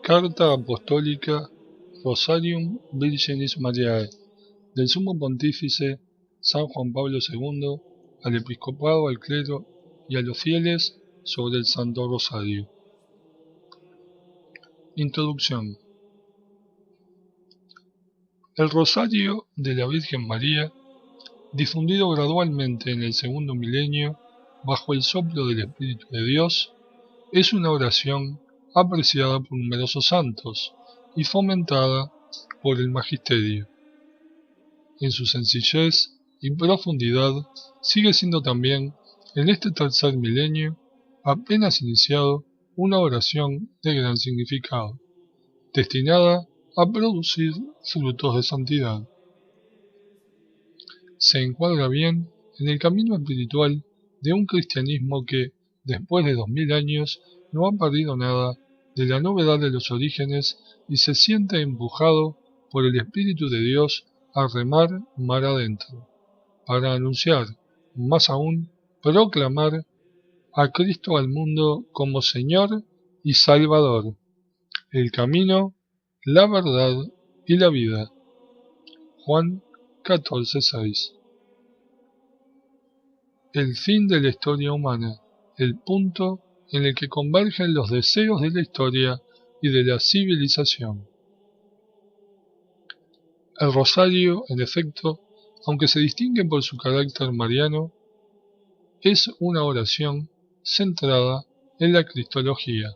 Carta Apostólica Rosarium Virginis Mariae del Sumo Pontífice San Juan Pablo II al Episcopado, al clero y a los fieles sobre el Santo Rosario. Introducción. El Rosario de la Virgen María, difundido gradualmente en el segundo milenio bajo el soplo del Espíritu de Dios, es una oración apreciada por numerosos santos y fomentada por el magisterio. En su sencillez y profundidad sigue siendo también, en este tercer milenio, apenas iniciado, una oración de gran significado, destinada a producir frutos de santidad. Se encuadra bien en el camino espiritual de un cristianismo que, después de 2000 años, no ha perdido nada de la novedad de los orígenes y se siente empujado por el Espíritu de Dios a remar mar adentro, para anunciar, más aún, proclamar a Cristo al mundo como Señor y Salvador, el camino, la verdad y la vida. Juan 14:6. El fin de la historia humana, el punto en el que convergen los deseos de la historia y de la civilización. El rosario, en efecto, aunque se distingue por su carácter mariano, es una oración centrada en la cristología.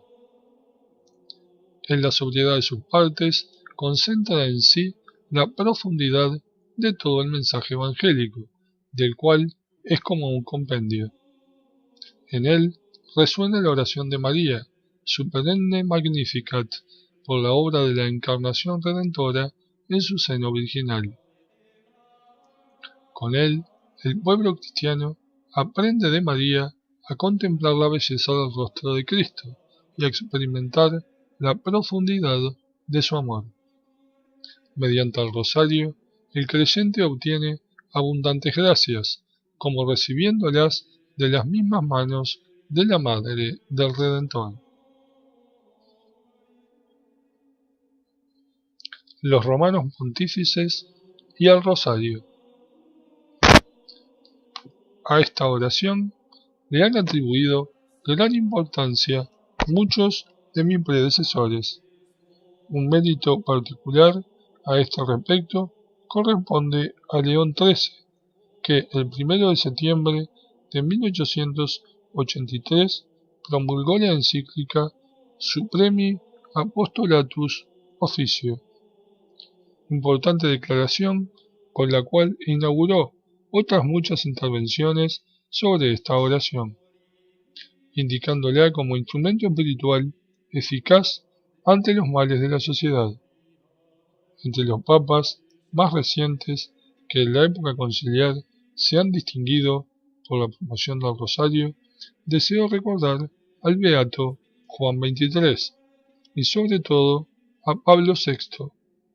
En la sobriedad de sus partes, concentra en sí la profundidad de todo el mensaje evangélico, del cual es como un compendio. En él resuena la oración de María, su perenne Magnificat, por la obra de la encarnación redentora en su seno virginal. Con él, el pueblo cristiano aprende de María a contemplar la belleza del rostro de Cristo y a experimentar la profundidad de su amor. Mediante el rosario, el creyente obtiene abundantes gracias, como recibiéndolas de las mismas manos de la Madre del Redentor. Los romanos pontífices y el rosario. A esta oración le han atribuido gran importancia muchos de mis predecesores. Un mérito particular a este respecto corresponde a León XIII, que el 1 de septiembre de 1883 promulgó la encíclica Supremi Apostolatus Officio, importante declaración con la cual inauguró otras muchas intervenciones sobre esta oración, indicándola como instrumento espiritual eficaz ante los males de la sociedad. Entre los papas más recientes que en la época conciliar se han distinguido por la promoción del rosario, deseo recordar al beato Juan XXIII y sobre todo a Pablo VI,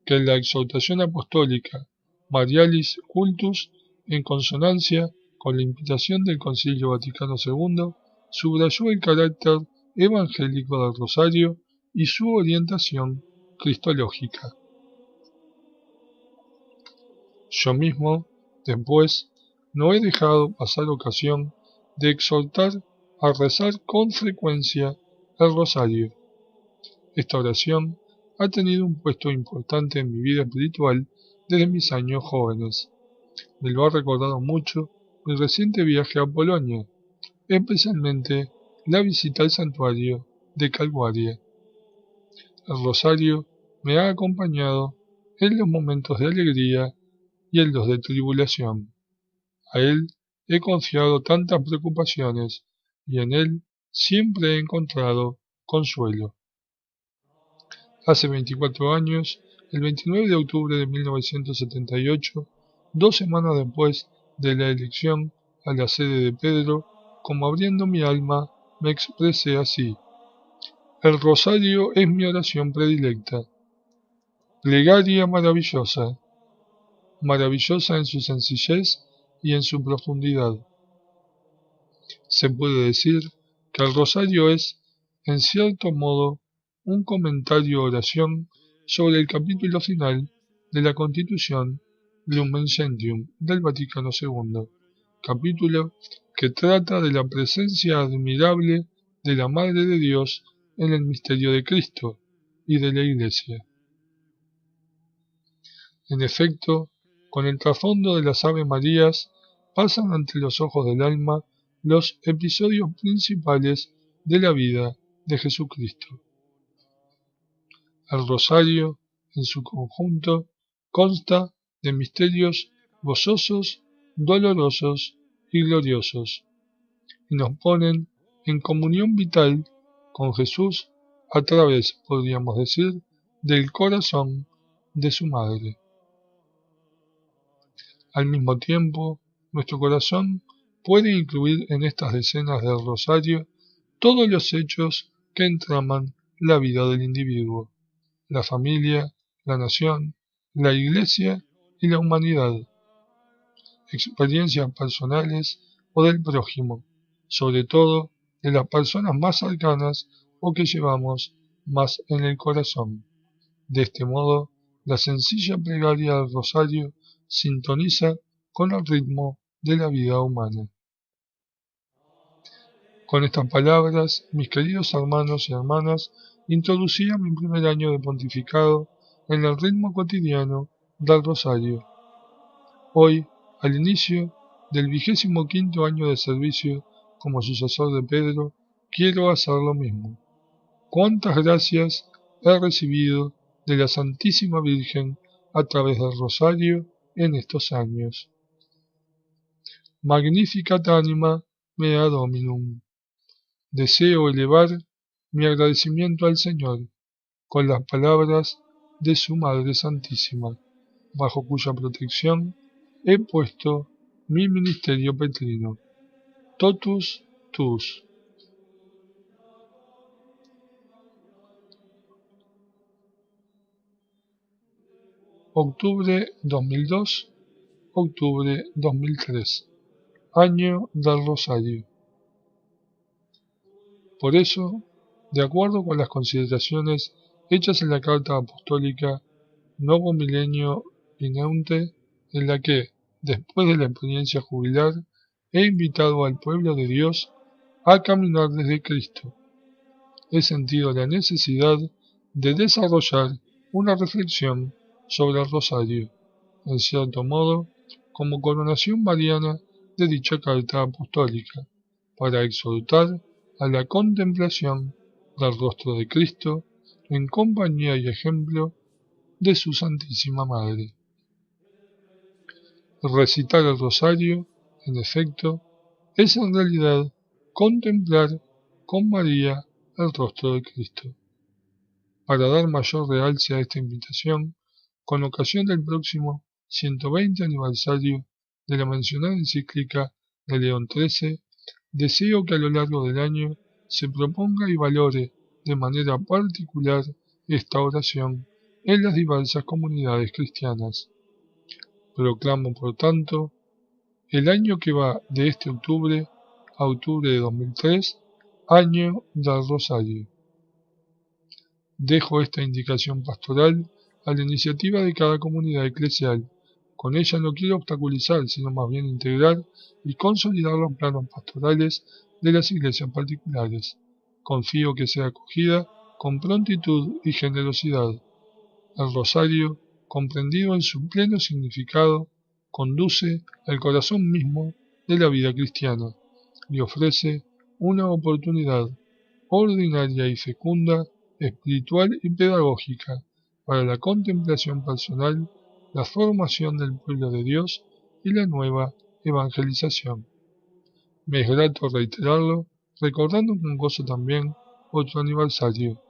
que en la exhortación apostólica Marialis Cultus, en consonancia con la invitación del Concilio Vaticano II, subrayó el carácter evangélico del rosario y su orientación cristológica. Yo mismo, después, no he dejado pasar ocasión de exhortar a rezar con frecuencia el rosario. Esta oración ha tenido un puesto importante en mi vida espiritual desde mis años jóvenes. Me lo ha recordado mucho mi reciente viaje a Polonia, especialmente la visita al santuario de Calvaria. El rosario me ha acompañado en los momentos de alegría y en los de tribulación. A él he confiado tantas preocupaciones y en él siempre he encontrado consuelo. Hace 24 años, el 29 de octubre de 1978, 2 semanas después de la elección a la sede de Pedro, como abriendo mi alma, me expresé así: el rosario es mi oración predilecta. Plegaria maravillosa. maravillosa en su sencillez y en su profundidad. Se puede decir que el rosario es, en cierto modo, un comentario oración sobre el capítulo final de la Constitución Lumen Gentium del Vaticano II, capítulo que trata de la presencia admirable de la Madre de Dios en el misterio de Cristo y de la Iglesia. En efecto, con el trasfondo de las Ave Marías pasan ante los ojos del alma los episodios principales de la vida de Jesucristo. El rosario, en su conjunto, consta de misterios gozosos, dolorosos y gloriosos, y nos ponen en comunión vital con Jesús a través, podríamos decir, del corazón de su madre. Al mismo tiempo, nuestro corazón puede incluir en estas escenas del rosario todos los hechos que entraman la vida del individuo, la familia, la nación, la iglesia y la humanidad, experiencias personales o del prójimo, sobre todo de las personas más cercanas o que llevamos más en el corazón. De este modo, la sencilla plegaria del rosario sintoniza con el ritmo de la vida humana. Con estas palabras, mis queridos hermanos y hermanas, introducía mi primer año de pontificado en el ritmo cotidiano del rosario. Hoy, al inicio del 25º año de servicio como sucesor de Pedro, quiero hacer lo mismo. Cuántas gracias he recibido de la Santísima Virgen a través del rosario en estos años. Magnificat anima mea Dominum. Deseo elevar mi agradecimiento al Señor con las palabras de su Madre Santísima, bajo cuya protección he puesto mi ministerio petrino. Totus tuus. Octubre 2002, octubre 2003. Año del Rosario. Por eso, de acuerdo con las consideraciones hechas en la Carta Apostólica Novo Milenio Ineunte, en la que, después de la experiencia jubilar, he invitado al pueblo de Dios a caminar desde Cristo, he sentido la necesidad de desarrollar una reflexión sobre el rosario, en cierto modo, como coronación mariana de dicha carta apostólica, para exhortar a la contemplación del rostro de Cristo en compañía y ejemplo de su Santísima Madre. Recitar el rosario, en efecto, es en realidad contemplar con María el rostro de Cristo. Para dar mayor realce a esta invitación, con ocasión del próximo 120 aniversario de la mencionada encíclica de León XIII, deseo que a lo largo del año se proponga y valore de manera particular esta oración en las diversas comunidades cristianas. Proclamo, por tanto, el año que va de este octubre a octubre de 2003, año del Rosario. Dejo esta indicación pastoral a la iniciativa de cada comunidad eclesial. Con ella no quiero obstaculizar, sino más bien integrar y consolidar los planos pastorales de las iglesias particulares. Confío que sea acogida con prontitud y generosidad. El rosario, comprendido en su pleno significado, conduce al corazón mismo de la vida cristiana y ofrece una oportunidad ordinaria y fecunda, espiritual y pedagógica para la contemplación personal, la formación del pueblo de Dios y la nueva evangelización. Me es grato reiterarlo, recordando con gozo también otro aniversario,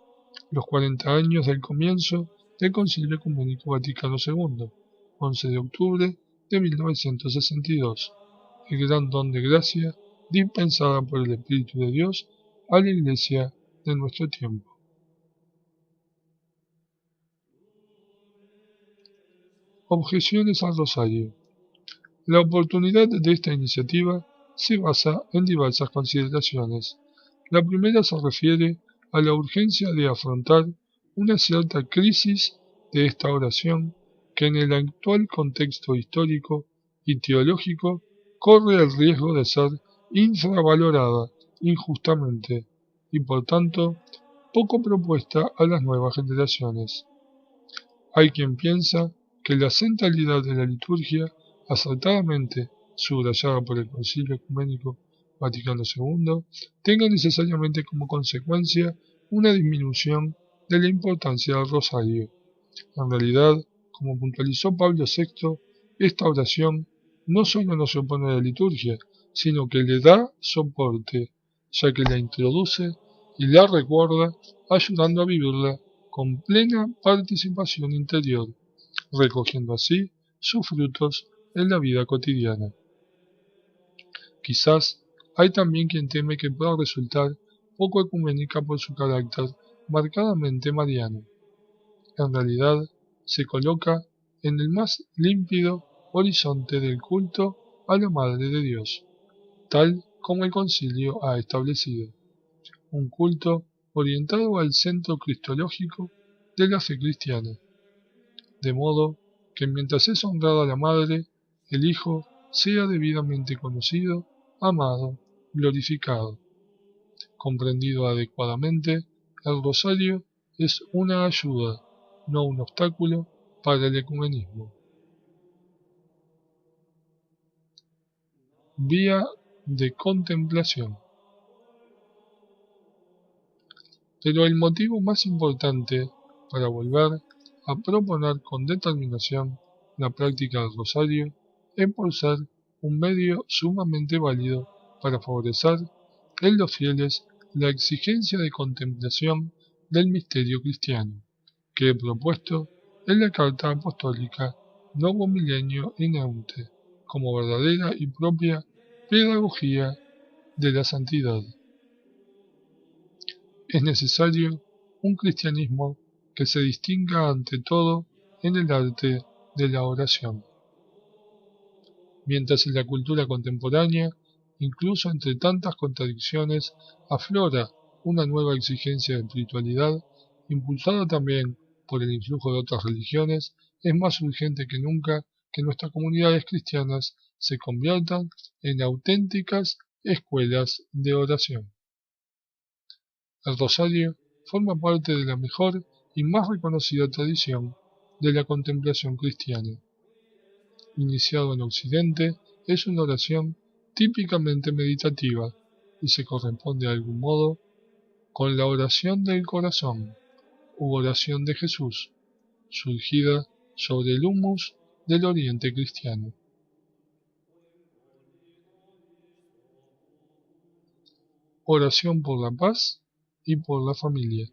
los 40 años del comienzo del Concilio Ecuménico Vaticano II, 11 de octubre de 1962, el gran don de gracia dispensada por el Espíritu de Dios a la Iglesia de nuestro tiempo. Objeciones al rosario. La oportunidad de esta iniciativa se basa en diversas consideraciones. La primera se refiere a la urgencia de afrontar una cierta crisis de esta oración que en el actual contexto histórico y teológico corre el riesgo de ser infravalorada injustamente y por tanto poco propuesta a las nuevas generaciones. Hay quien piensa que la centralidad de la liturgia, acertadamente subrayada por el Concilio Ecuménico Vaticano II, tenga necesariamente como consecuencia una disminución de la importancia del rosario. En realidad, como puntualizó Pablo VI, esta oración no solo no se opone a la liturgia, sino que le da soporte, ya que la introduce y la recuerda, ayudando a vivirla con plena participación interior, recogiendo así sus frutos en la vida cotidiana. Quizás hay también quien teme que pueda resultar poco ecuménica por su carácter marcadamente mariano. En realidad, se coloca en el más límpido horizonte del culto a la Madre de Dios, tal como el Concilio ha establecido, un culto orientado al centro cristológico de la fe cristiana, de modo que mientras es honrada la Madre, el Hijo sea debidamente conocido, amado, glorificado. Comprendido adecuadamente, el rosario es una ayuda, no un obstáculo, para el ecumenismo. Vía de contemplación. Pero el motivo más importante para volver a proponer con determinación la práctica del rosario es por ser un medio sumamente válido para favorecer en los fieles la exigencia de contemplación del misterio cristiano, que he propuesto en la Carta Apostólica Novo Milenio in Eunte, como verdadera y propia pedagogía de la santidad. Es necesario un cristianismo que se distinga ante todo en el arte de la oración. Mientras en la cultura contemporánea, incluso entre tantas contradicciones, aflora una nueva exigencia de espiritualidad, impulsada también por el influjo de otras religiones, es más urgente que nunca que nuestras comunidades cristianas se conviertan en auténticas escuelas de oración. El rosario forma parte de la mejor y más reconocida tradición de la contemplación cristiana. Iniciado en Occidente, es una oración típicamente meditativa y se corresponde de algún modo con la oración del corazón u oración de Jesús, surgida sobre el humus del Oriente cristiano. Oración por la paz y por la familia.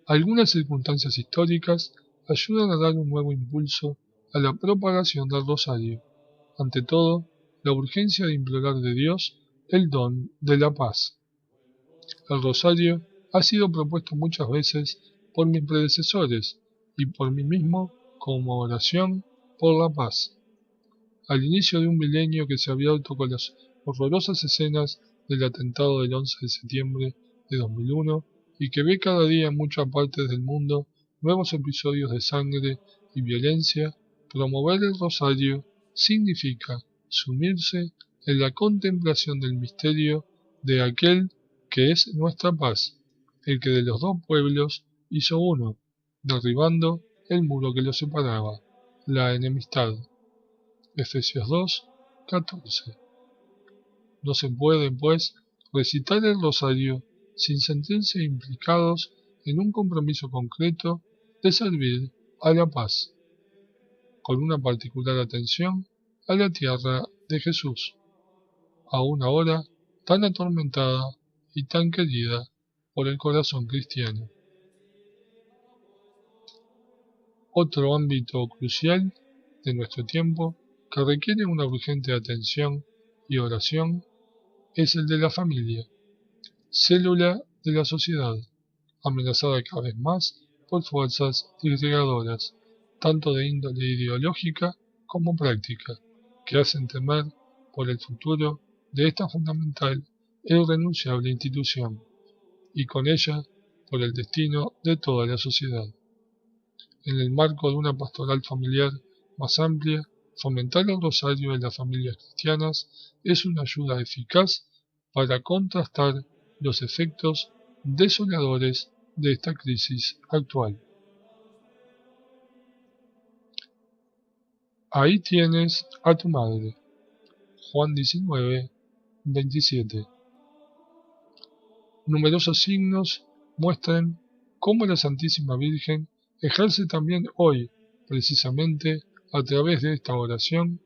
Algunas circunstancias históricas ayudan a dar un nuevo impulso a la propagación del rosario. Ante todo, la urgencia de implorar de Dios el don de la paz. El rosario ha sido propuesto muchas veces por mis predecesores y por mí mismo como oración por la paz. Al inicio de un milenio que se ha abierto con las horrorosas escenas del atentado del 11 de septiembre de 2001 y que ve cada día en muchas partes del mundo nuevos episodios de sangre y violencia, promover el rosario significa sumirse en la contemplación del misterio de aquel que es nuestra paz, el que de los dos pueblos hizo uno, derribando el muro que los separaba, la enemistad. Efesios 2, 14. No se puede, pues, recitar el rosario sin sentirse implicados en un compromiso concreto de servir a la paz, con una particular atención a la tierra de Jesús, aún ahora tan atormentada y tan querida por el corazón cristiano. Otro ámbito crucial de nuestro tiempo que requiere una urgente atención y oración es el de la familia, célula de la sociedad, amenazada cada vez más por fuerzas disgregadoras, tanto de índole ideológica como práctica, que hacen temer por el futuro de esta fundamental e irrenunciable institución, y con ella por el destino de toda la sociedad. En el marco de una pastoral familiar más amplia, fomentar el rosario en las familias cristianas es una ayuda eficaz para contrastar los efectos desoladores de esta crisis actual. Ahí tienes a tu madre. Juan 19, 27. Numerosos signos muestran cómo la Santísima Virgen ejerce también hoy, precisamente a través de esta oración,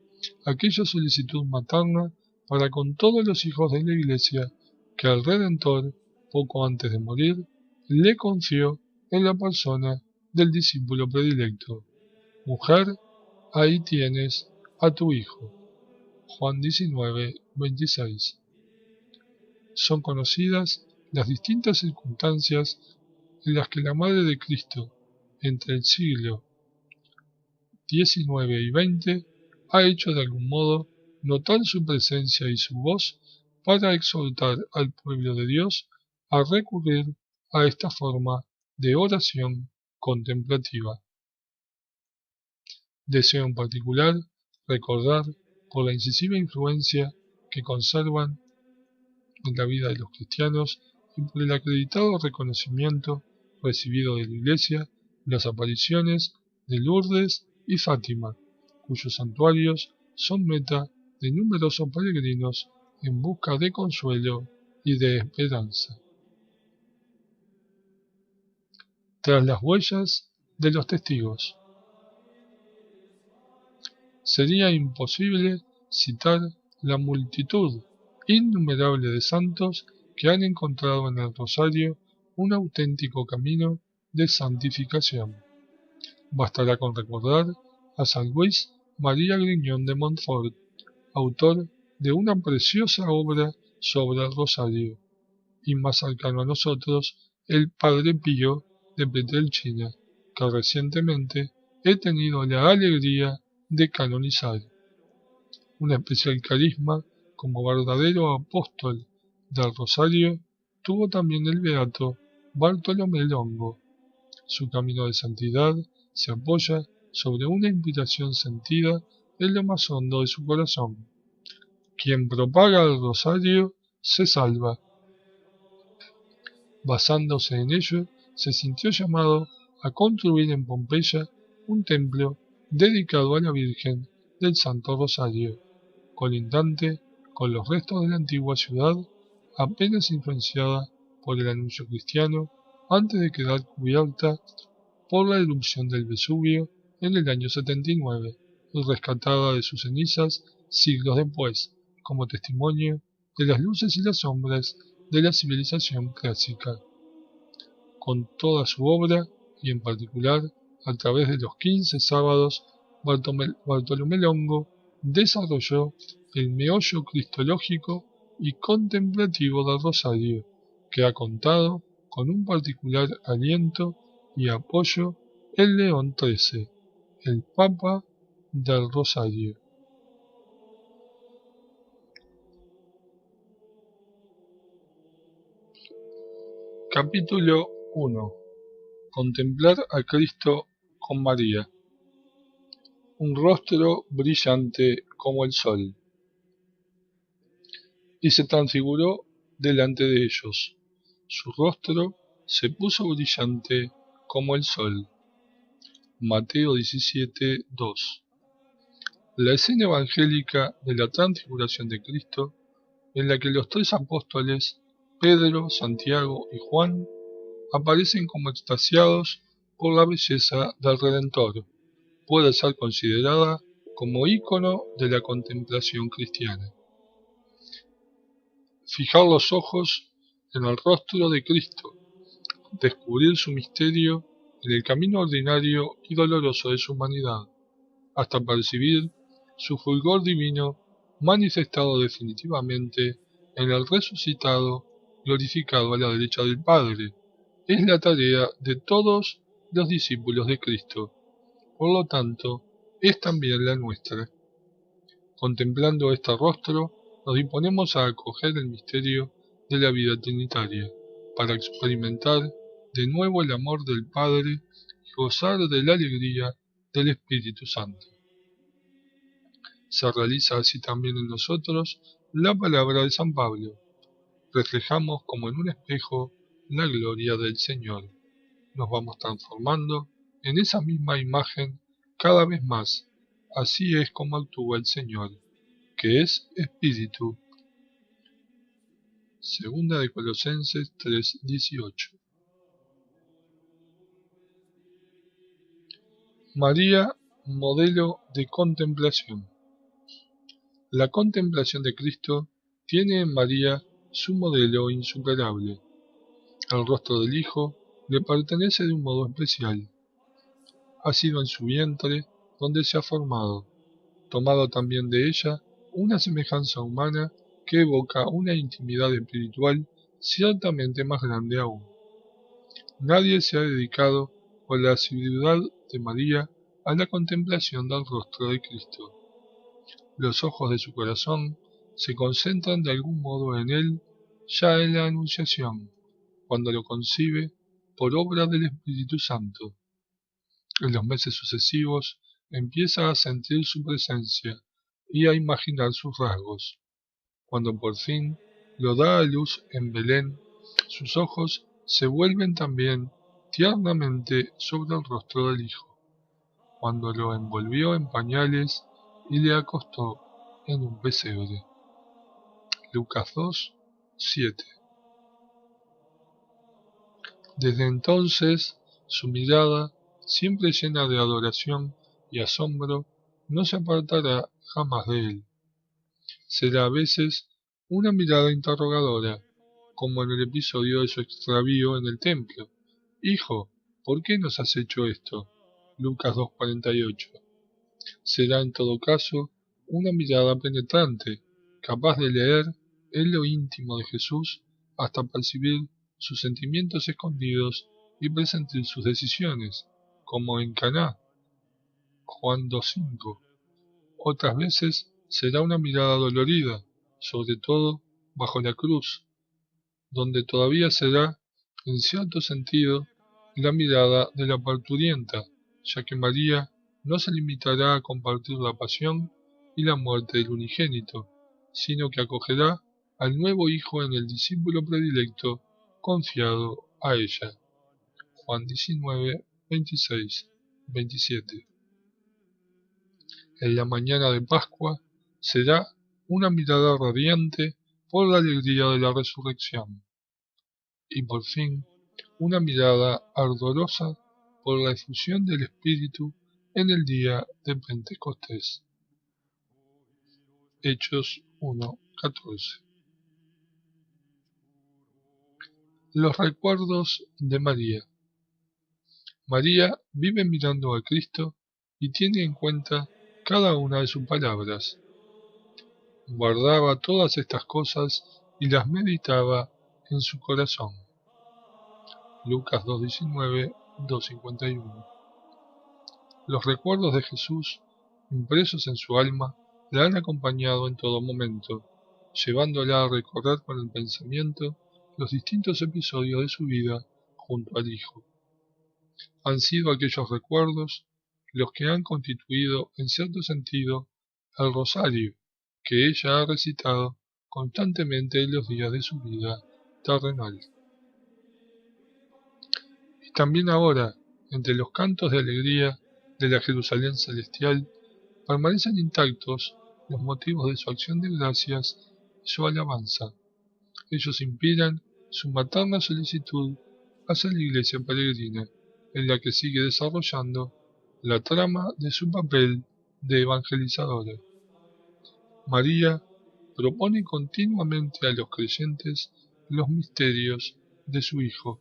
aquella solicitud materna para con todos los hijos de la Iglesia que el Redentor, poco antes de morir, le confió en la persona del discípulo predilecto. Mujer, ahí tienes a tu hijo. Juan 19, 26. Son conocidas las distintas circunstancias en las que la Madre de Cristo, entre el siglo XIX y XX, ha hecho de algún modo notar su presencia y su voz para exhortar al pueblo de Dios a recurrir a esta forma de oración contemplativa. Deseo en particular recordar, por la incisiva influencia que conservan en la vida de los cristianos y por el acreditado reconocimiento recibido de la Iglesia, las apariciones de Lourdes y Fátima, cuyos santuarios son meta de numerosos peregrinos en busca de consuelo y de esperanza. Tras las huellas de los testigos. Sería imposible citar la multitud innumerable de santos que han encontrado en el Rosario un auténtico camino de santificación. Bastará con recordar a San Luis María Griñón de Montfort, autor de una preciosa obra sobre el Rosario, y más cercano a nosotros, el Padre Pío de Pietrelcina, que recientemente he tenido la alegría de canonizar. Un especial carisma como verdadero apóstol del Rosario tuvo también el beato Bartolomé Longo. Su camino de santidad se apoya sobre una inspiración sentida en lo más hondo de su corazón. Quien propaga el Rosario se salva. Basándose en ello, se sintió llamado a construir en Pompeya un templo dedicado a la Virgen del Santo Rosario, colindante con los restos de la antigua ciudad, apenas influenciada por el anuncio cristiano antes de quedar cubierta por la erupción del Vesubio en el año 79 y rescatada de sus cenizas siglos después, como testimonio de las luces y las sombras de la civilización clásica. Con toda su obra, y en particular a través de los 15 sábados, Bartolomé Longo desarrolló el meollo cristológico y contemplativo del Rosario, que ha contado con un particular aliento y apoyo en León XIII, el Papa del Rosario. Capítulo 1. Contemplar a Cristo con María. Un rostro brillante como el sol. Y se transfiguró delante de ellos. Su rostro se puso brillante como el sol. Mateo 17, 2. La escena evangélica de la transfiguración de Cristo, en la que los tres apóstoles, Pedro, Santiago y Juan, aparecen como extasiados por la belleza del Redentor, puede ser considerada como ícono de la contemplación cristiana. Fijar los ojos en el rostro de Cristo, descubrir su misterio en el camino ordinario y doloroso de su humanidad, hasta percibir su fulgor divino manifestado definitivamente en el resucitado glorificado a la derecha del Padre, es la tarea de todos los discípulos de Cristo, por lo tanto, es también la nuestra. Contemplando este rostro, nos disponemos a acoger el misterio de la vida trinitaria, para experimentar de nuevo el amor del Padre y gozar de la alegría del Espíritu Santo. Se realiza así también en nosotros la palabra de San Pablo. Reflejamos como en un espejo la gloria del Señor. Nos vamos transformando en esa misma imagen cada vez más. Así es como actúa el Señor, que es Espíritu. Segunda de Colosenses 3:18. María, modelo de contemplación. La contemplación de Cristo tiene en María su modelo insuperable. El rostro del Hijo le pertenece de un modo especial. Ha sido en su vientre donde se ha formado, tomado también de ella una semejanza humana que evoca una intimidad espiritual ciertamente más grande aún. Nadie se ha dedicado con la asiduidad de María a la contemplación del rostro de Cristo. Los ojos de su corazón se concentran de algún modo en él ya en la Anunciación, cuando lo concibe por obra del Espíritu Santo. En los meses sucesivos empieza a sentir su presencia y a imaginar sus rasgos. Cuando por fin lo da a luz en Belén, sus ojos se vuelven también tiernamente sobre el rostro del Hijo, cuando lo envolvió en pañales y le acostó en un pesebre. Lucas 2:7. Desde entonces, su mirada, siempre llena de adoración y asombro, no se apartará jamás de él. Será a veces una mirada interrogadora, como en el episodio de su extravío en el templo. Hijo, ¿por qué nos has hecho esto? Lucas 2:48. Será en todo caso una mirada penetrante, capaz de leer en lo íntimo de Jesús hasta percibir sus sentimientos escondidos y presentir sus decisiones, como en Caná, Juan 2:5. Otras veces será una mirada dolorida, sobre todo bajo la cruz, donde todavía será, en cierto sentido, la mirada de la parturienta, ya que María no se limitará a compartir la pasión y la muerte del unigénito, sino que acogerá al nuevo Hijo en el discípulo predilecto confiado a ella. Juan 19, 26, 27. En la mañana de Pascua será una mirada radiante por la alegría de la resurrección. Y por fin, una mirada ardorosa por la efusión del Espíritu en el día de Pentecostés. Hechos 1:14. Los recuerdos de María. María vive mirando a Cristo y tiene en cuenta cada una de sus palabras. Guardaba todas estas cosas y las meditaba en su corazón. Lucas 2:19, 2:51. Los recuerdos de Jesús, impresos en su alma, la han acompañado en todo momento, llevándola a recorrer con el pensamiento los distintos episodios de su vida junto al Hijo. Han sido aquellos recuerdos los que han constituido, en cierto sentido, el rosario que ella ha recitado constantemente en los días de su vida terrenal. Y también ahora, entre los cantos de alegría de la Jerusalén celestial, permanecen intactos los motivos de su acción de gracias y su alabanza. Ellos inspiran su materna solicitud hacia la iglesia peregrina, en la que sigue desarrollando la trama de su papel de evangelizadora. María propone continuamente a los creyentes los misterios de su Hijo,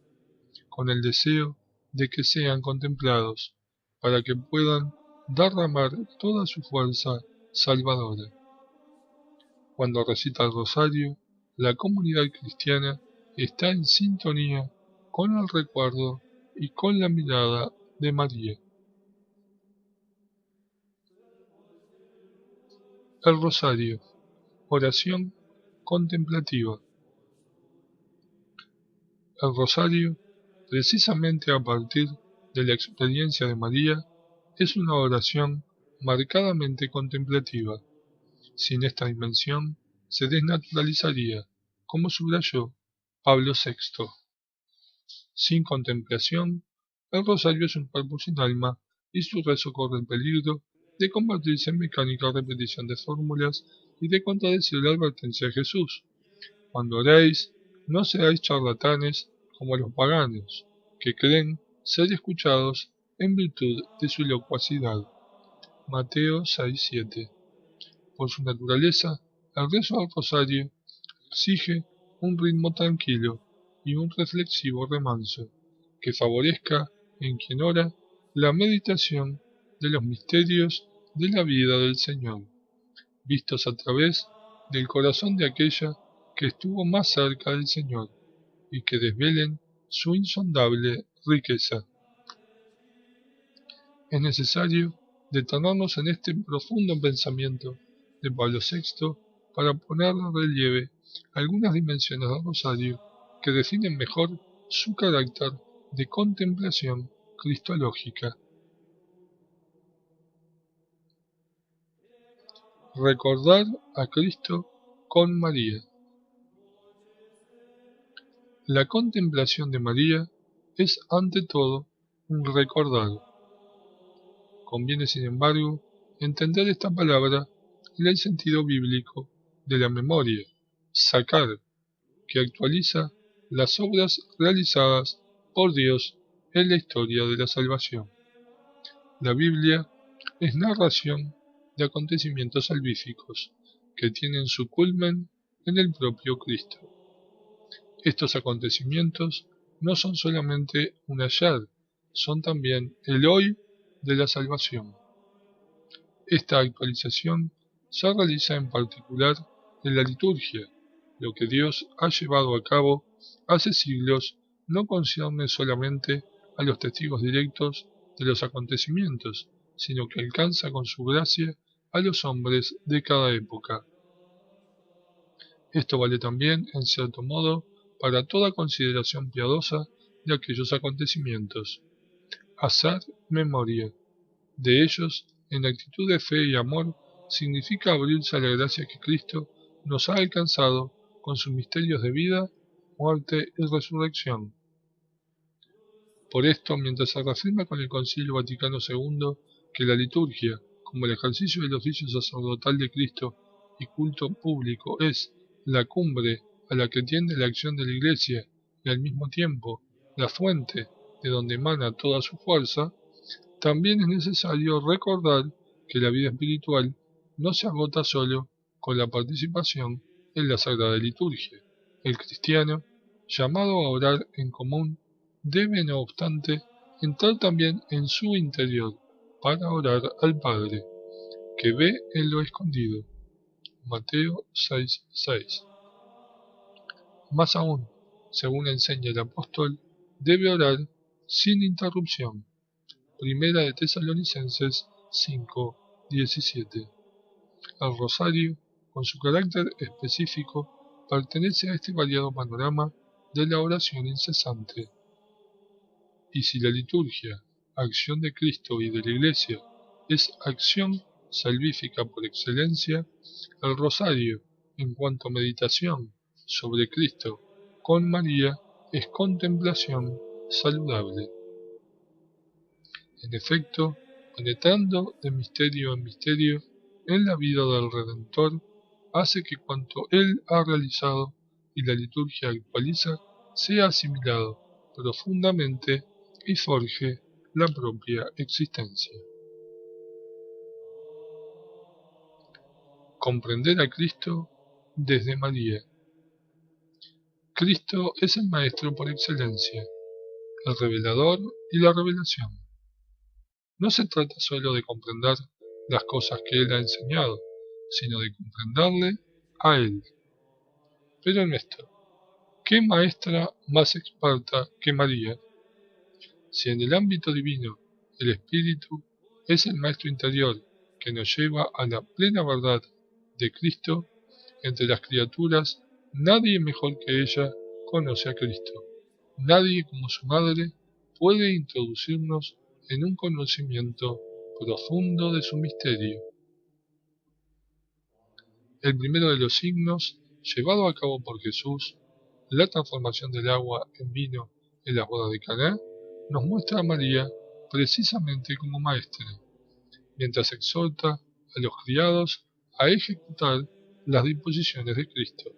con el deseo de que sean contemplados, para que puedan derramar toda su fuerza salvadora. Cuando recita el rosario, la comunidad cristiana está en sintonía con el recuerdo y con la mirada de María. El rosario, oración contemplativa. El rosario, precisamente a partir de la experiencia de María, es una oración marcadamente contemplativa. Sin esta dimensión, se desnaturalizaría, como subrayó Pablo VI. Sin contemplación, el rosario es un cuerpo sin alma y su rezo corre el peligro de convertirse en mecánica repetición de fórmulas y de contradecir la advertencia de Jesús. Cuando oréis, no seáis charlatanes como los paganos, que creen ser escuchados en virtud de su locuacidad. Mateo 6:7. Por su naturaleza, el rezo al rosario exige un ritmo tranquilo y un reflexivo remanso, que favorezca en quien ora la meditación de los misterios de la vida del Señor, vistos a través del corazón de aquella que estuvo más cerca del Señor, y que desvelen su insondable riqueza. Es necesario detenernos en este profundo pensamiento de Pablo VI para poner en relieve algunas dimensiones del rosario que definen mejor su carácter de contemplación cristológica. Recordar a Cristo con María. La contemplación de María es ante todo un recordar. Conviene, sin embargo, entender esta palabra en el sentido bíblico de la memoria, sacar, que actualiza las obras realizadas por Dios en la historia de la salvación. La Biblia es narración de acontecimientos salvíficos que tienen su culmen en el propio Cristo. Estos acontecimientos no son solamente un ayer, son también el hoy de la salvación. Esta actualización se realiza en particular en la liturgia. Lo que Dios ha llevado a cabo hace siglos no concierne solamente a los testigos directos de los acontecimientos, sino que alcanza con su gracia a los hombres de cada época. Esto vale también, en cierto modo, para toda consideración piadosa de aquellos acontecimientos. Hacer memoria de ellos en actitud de fe y amor significa abrirse a la gracia que Cristo nos ha alcanzado con sus misterios de vida, muerte y resurrección. Por esto, mientras se reafirma con el Concilio Vaticano II que la liturgia, como el ejercicio del oficio sacerdotal de Cristo y culto público, es la cumbre a la que tiende la acción de la Iglesia y al mismo tiempo la fuente de donde emana toda su fuerza, también es necesario recordar que la vida espiritual no se agota solo con la participación en la Sagrada Liturgia. El cristiano, llamado a orar en común, debe no obstante entrar también en su interior para orar al Padre, que ve en lo escondido. Mateo 6:6. Más aún, según enseña el apóstol, debe orar sin interrupción. Primera de Tesalonicenses 5:17. El rosario, con su carácter específico, pertenece a este variado panorama de la oración incesante. Y si la liturgia, acción de Cristo y de la Iglesia, es acción salvífica por excelencia, el rosario, en cuanto a meditación sobre Cristo con María, es contemplación saludable. En efecto, penetrando de misterio en misterio en la vida del Redentor, hace que cuanto Él ha realizado y la liturgia actualiza sea asimilado profundamente y forje la propia existencia. Comprender a Cristo desde María. Cristo es el Maestro por excelencia, el revelador y la revelación. No se trata solo de comprender las cosas que Él ha enseñado, sino de comprenderle a Él. Pero en esto, ¿qué maestra más experta que María? Si en el ámbito divino el Espíritu es el Maestro interior que nos lleva a la plena verdad de Cristo, entre las criaturas, nadie mejor que ella conoce a Cristo. Nadie como su madre puede introducirnos en un conocimiento profundo de su misterio. El primero de los signos, llevado a cabo por Jesús, la transformación del agua en vino en las bodas de Caná, nos muestra a María precisamente como maestra, mientras exhorta a los criados a ejecutar las disposiciones de Cristo.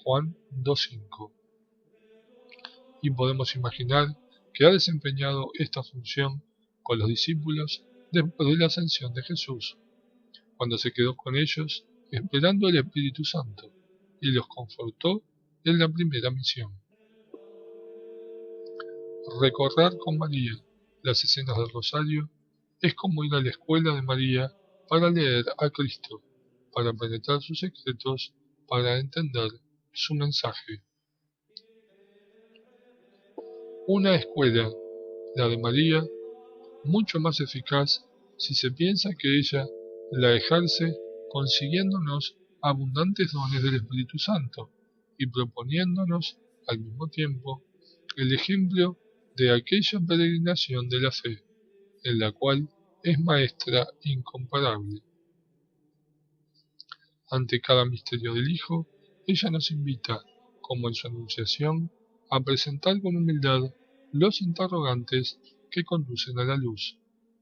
Juan 2.5. Y podemos imaginar que ha desempeñado esta función con los discípulos después de la ascensión de Jesús, cuando se quedó con ellos esperando el Espíritu Santo y los confortó en la primera misión. Recorrer con María las escenas del Rosario es como ir a la escuela de María para leer a Cristo, para penetrar sus secretos, para entender su mensaje. Una escuela, la de María, mucho más eficaz si se piensa que ella la ejerce consiguiéndonos abundantes dones del Espíritu Santo y proponiéndonos al mismo tiempo el ejemplo de aquella peregrinación de la fe, en la cual es maestra incomparable. Ante cada misterio del Hijo, ella nos invita, como en su anunciación, a presentar con humildad los interrogantes que conducen a la luz,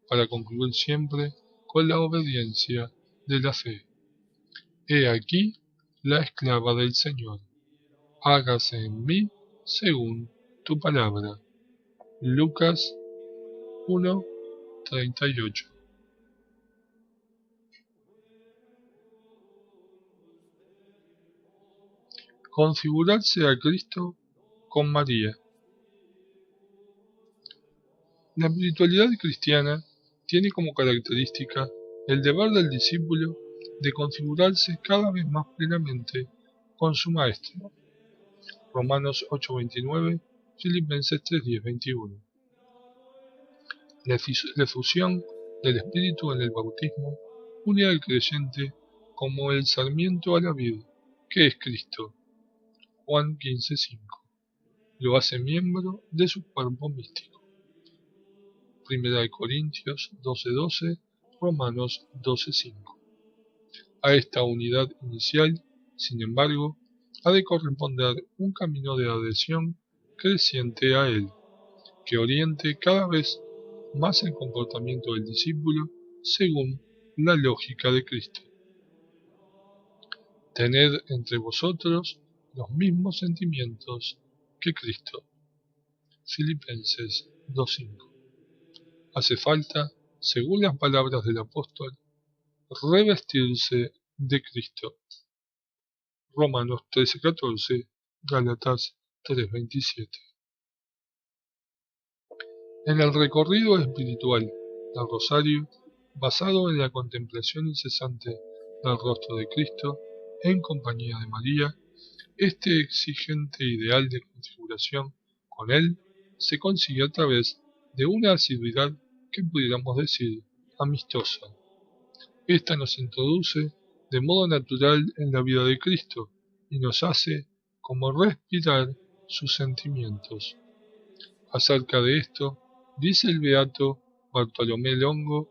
para concluir siempre con la obediencia de la fe. He aquí la esclava del Señor. Hágase en mí según tu palabra. Lucas 1:38. Configurarse a Cristo con María. La espiritualidad cristiana tiene como característica el deber del discípulo de configurarse cada vez más plenamente con su Maestro. Romanos 8:29, Filipenses 3:10-21. La efusión del Espíritu en el bautismo une al creyente como el sarmiento a la vid, que es Cristo. Juan 15:5. Lo hace miembro de su cuerpo místico. Primera de Corintios 12:12, Romanos 12:5. A esta unidad inicial, sin embargo, ha de corresponder un camino de adhesión creciente a él, que oriente cada vez más el comportamiento del discípulo según la lógica de Cristo. Tened entre vosotros los mismos sentimientos que Cristo. Filipenses 2:5. Hace falta, según las palabras del apóstol, revestirse de Cristo. Romanos 13:14, Gálatas 3:27. En el recorrido espiritual del Rosario, basado en la contemplación incesante del rostro de Cristo, en compañía de María, este exigente ideal de configuración con Él se consigue a través de una asiduidad que pudiéramos decir amistosa. Esta nos introduce de modo natural en la vida de Cristo y nos hace como respirar sus sentimientos. Acerca de esto, dice el beato Bartolomé Longo,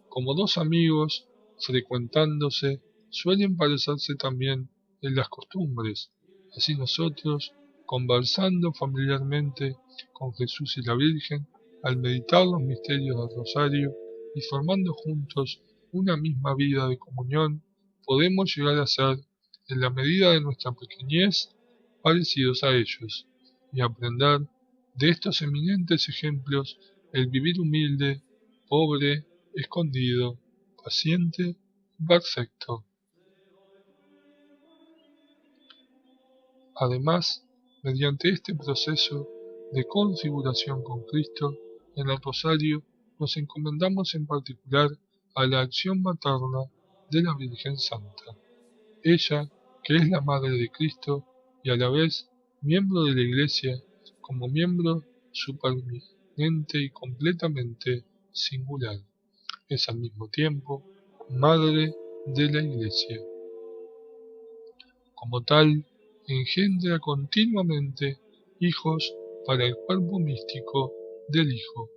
como dos amigos frecuentándose suelen parecerse también en las costumbres, así nosotros, conversando familiarmente con Jesús y la Virgen, al meditar los misterios del Rosario y formando juntos una misma vida de comunión, podemos llegar a ser, en la medida de nuestra pequeñez, parecidos a ellos, y aprender de estos eminentes ejemplos el vivir humilde, pobre, escondido, paciente y perfecto. Además, mediante este proceso de configuración con Cristo, en el Rosario nos encomendamos en particular a la acción materna de la Virgen Santa. Ella, que es la Madre de Cristo y a la vez miembro de la Iglesia, como miembro supereminente y completamente singular, es al mismo tiempo Madre de la Iglesia. Como tal, engendra continuamente hijos para el cuerpo místico del Hijo.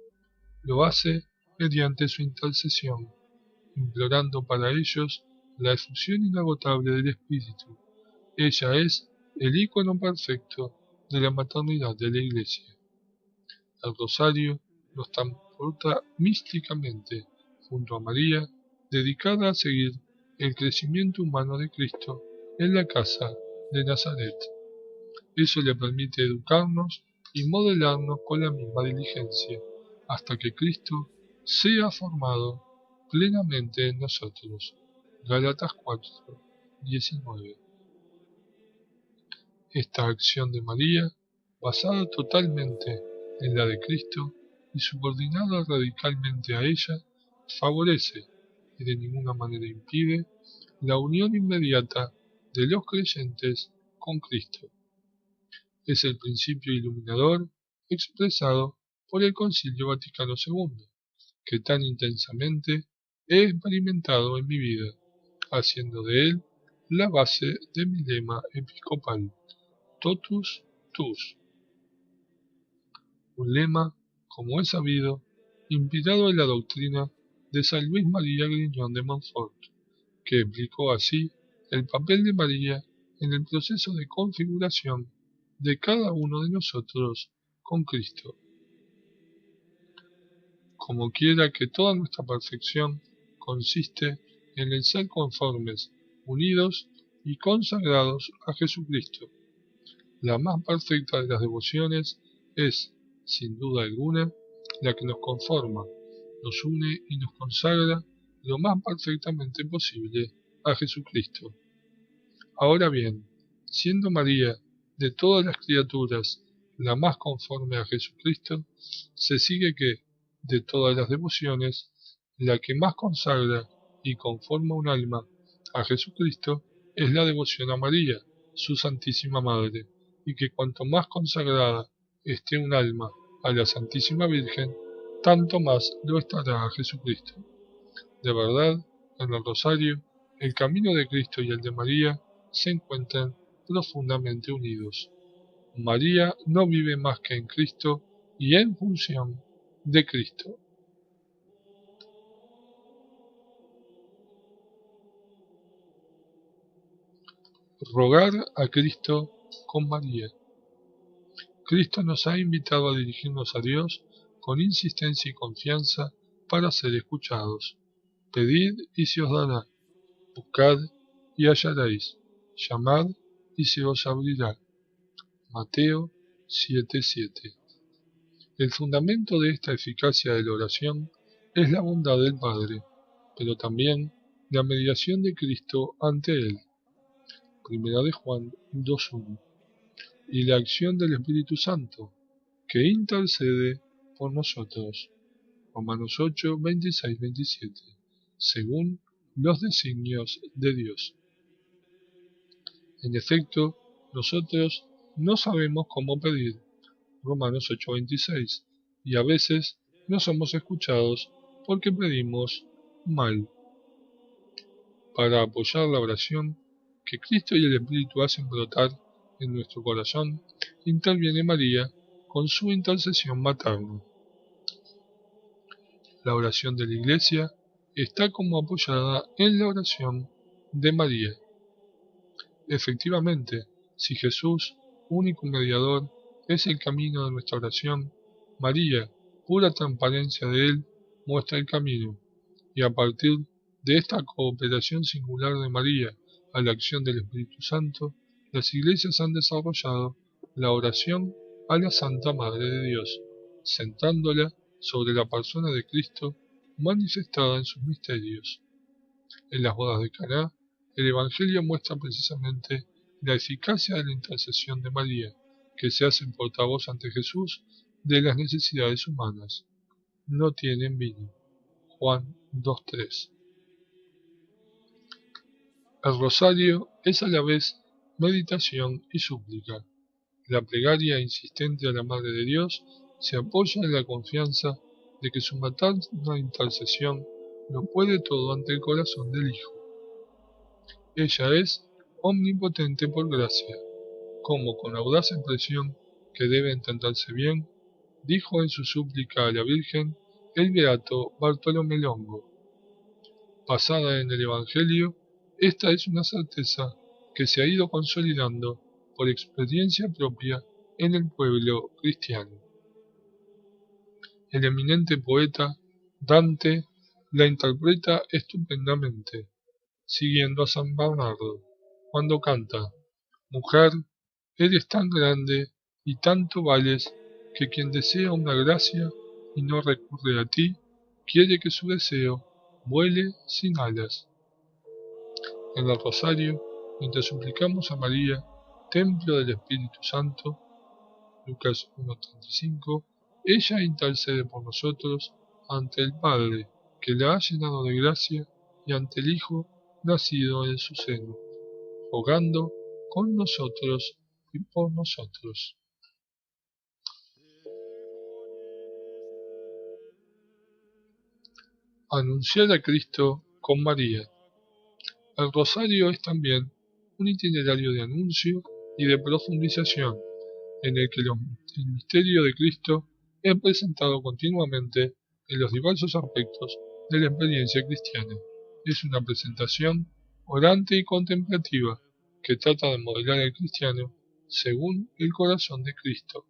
Lo hace mediante su intercesión, implorando para ellos la efusión inagotable del Espíritu. Ella es el ícono perfecto de la maternidad de la Iglesia. El rosario nos transporta místicamente junto a María, dedicada a seguir el crecimiento humano de Cristo en la casa de Nazaret. Eso le permite educarnos y modelarnos con la misma diligencia, hasta que Cristo sea formado plenamente en nosotros. Gálatas 4:19. Esta acción de María, basada totalmente en la de Cristo y subordinada radicalmente a ella, favorece y de ninguna manera impide la unión inmediata de los creyentes con Cristo. Es el principio iluminador expresado por el Concilio Vaticano II, que tan intensamente he experimentado en mi vida, haciendo de él la base de mi lema episcopal, Totus Tus, un lema, como es sabido, inspirado en la doctrina de San Luis María Griñón de Montfort, que explicó así el papel de María en el proceso de configuración de cada uno de nosotros con Cristo. Como quiera que toda nuestra perfección consiste en el ser conformes, unidos y consagrados a Jesucristo. La más perfecta de las devociones es, sin duda alguna, la que nos conforma, nos une y nos consagra lo más perfectamente posible a Jesucristo. Ahora bien, siendo María de todas las criaturas la más conforme a Jesucristo, se sigue que, de todas las devociones, la que más consagra y conforma un alma a Jesucristo es la devoción a María, su Santísima Madre, y que cuanto más consagrada esté un alma a la Santísima Virgen, tanto más lo estará a Jesucristo. De verdad, en el Rosario, el camino de Cristo y el de María se encuentran profundamente unidos. María no vive más que en Cristo y en función de Cristo. Rogar a Cristo con María. Cristo nos ha invitado a dirigirnos a Dios con insistencia y confianza para ser escuchados. Pedid y se os dará, buscad y hallaréis, llamad y se os abrirá. Mateo 7:7. El fundamento de esta eficacia de la oración es la bondad del Padre, pero también la mediación de Cristo ante Él. Primera de Juan 2:1. Y la acción del Espíritu Santo, que intercede por nosotros. Romanos 8:26-27, según los designios de Dios. En efecto, nosotros no sabemos cómo pedir, Romanos 8:26, y a veces no somos escuchados porque pedimos mal. Para apoyar la oración que Cristo y el Espíritu hacen brotar en nuestro corazón, interviene María con su intercesión materna. La oración de la Iglesia está como apoyada en la oración de María. Efectivamente, si Jesús, único mediador, es el camino de nuestra oración, María, pura transparencia de Él, muestra el camino, y a partir de esta cooperación singular de María a la acción del Espíritu Santo, las iglesias han desarrollado la oración a la Santa Madre de Dios, sentándola sobre la persona de Cristo manifestada en sus misterios. En las bodas de Caná, el Evangelio muestra precisamente la eficacia de la intercesión de María, que se hace portavoz ante Jesús de las necesidades humanas. No tienen vino. Juan 2:3. El rosario es a la vez meditación y súplica. La plegaria insistente a la Madre de Dios se apoya en la confianza de que su materna intercesión lo puede todo ante el corazón del Hijo. Ella es omnipotente por gracia, como con audaz expresión que debe entenderse bien, dijo en su súplica a la Virgen el beato Bartolomé Longo. Basada en el Evangelio, esta es una certeza que se ha ido consolidando por experiencia propia en el pueblo cristiano. El eminente poeta Dante la interpreta estupendamente, siguiendo a San Bernardo, cuando canta: «Mujer, eres tan grande y tanto vales que quien desea una gracia y no recurre a ti, quiere que su deseo vuele sin alas». En el Rosario, mientras suplicamos a María, templo del Espíritu Santo, Lucas 1:35, ella intercede por nosotros ante el Padre, que la ha llenado de gracia, y ante el Hijo, nacido en su seno, rogando con nosotros y por nosotros. Anunciar a Cristo con María. El Rosario es también un itinerario de anuncio y de profundización, en el que el misterio de Cristo es presentado continuamente en los diversos aspectos de la experiencia cristiana. Es una presentación orante y contemplativa que trata de modelar al cristiano según el corazón de Cristo.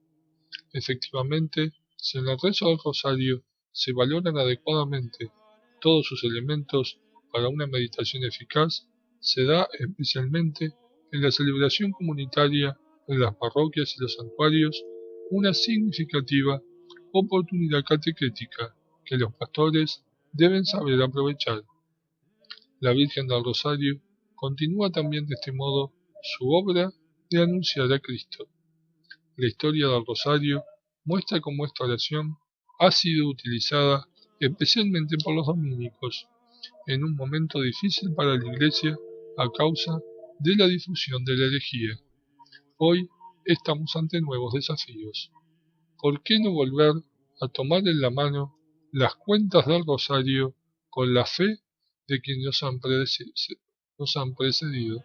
Efectivamente, si en el rezo del Rosario se valoran adecuadamente todos sus elementos para una meditación eficaz, se da especialmente en la celebración comunitaria en las parroquias y los santuarios una significativa oportunidad catequética que los pastores deben saber aprovechar. La Virgen del Rosario continúa también de este modo su obra de anunciar a Cristo. La historia del Rosario muestra cómo esta oración ha sido utilizada especialmente por los dominicos en un momento difícil para la Iglesia a causa de la difusión de la herejía. Hoy estamos ante nuevos desafíos. ¿Por qué no volver a tomar en la mano las cuentas del Rosario con la fe de quienes nos han precedido?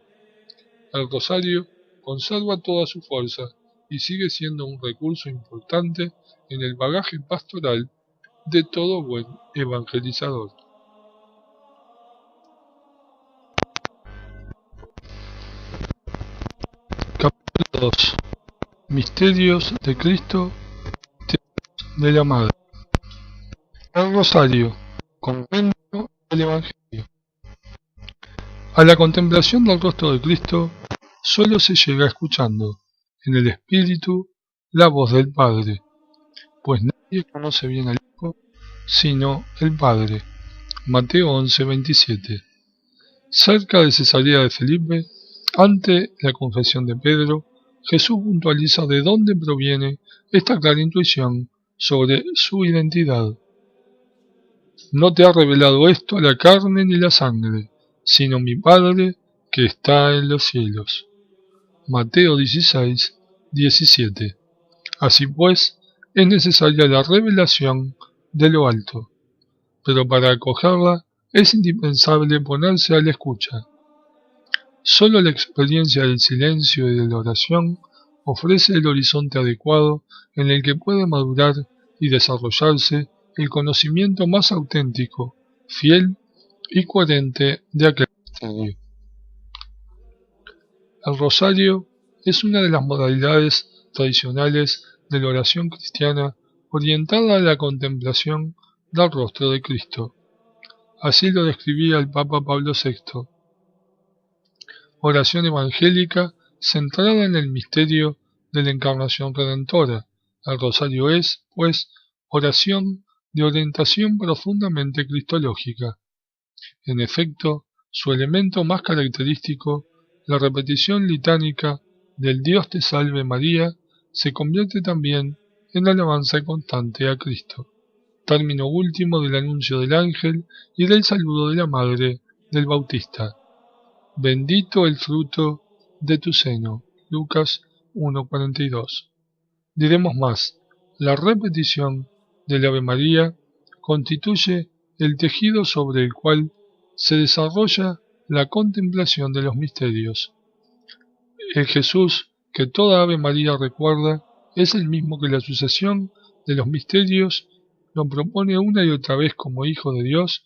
El Rosario conserva toda su fuerza y sigue siendo un recurso importante en el bagaje pastoral de todo buen evangelizador. Capítulo 2. Misterios de Cristo, de la Madre. El Rosario, compendio del Evangelio. A la contemplación del rostro de Cristo solo se llega escuchando, en el Espíritu, la voz del Padre, pues nadie conoce bien al Hijo sino el Padre. Mateo 11:27. Cerca de Cesarea de Felipe, ante la confesión de Pedro, Jesús puntualiza de dónde proviene esta clara intuición sobre su identidad. No te ha revelado esto la carne ni la sangre, sino mi Padre que está en los cielos. Mateo 16:17. Así pues, es necesaria la revelación de lo alto, pero para acogerla es indispensable ponerse a la escucha. Solo la experiencia del silencio y de la oración ofrece el horizonte adecuado en el que puede madurar y desarrollarse el conocimiento más auténtico, fiel y coherente de aquel misterio. El rosario es una de las modalidades tradicionales de la oración cristiana orientada a la contemplación del rostro de Cristo. Así lo describía el Papa Pablo VI. Oración evangélica centrada en el misterio de la encarnación redentora. El rosario es, pues, oración de orientación profundamente cristológica. En efecto, su elemento más característico, la repetición litánica del Dios te salve María, se convierte también en alabanza constante a Cristo, término último del anuncio del ángel y del saludo de la madre del Bautista. Bendito el fruto de tu seno. Lucas 1:42. Diremos más, la repetición del Ave María constituye el tejido sobre el cual se desarrolla la contemplación de los misterios. El Jesús que toda Ave María recuerda es el mismo que la sucesión de los misterios lo propone una y otra vez como Hijo de Dios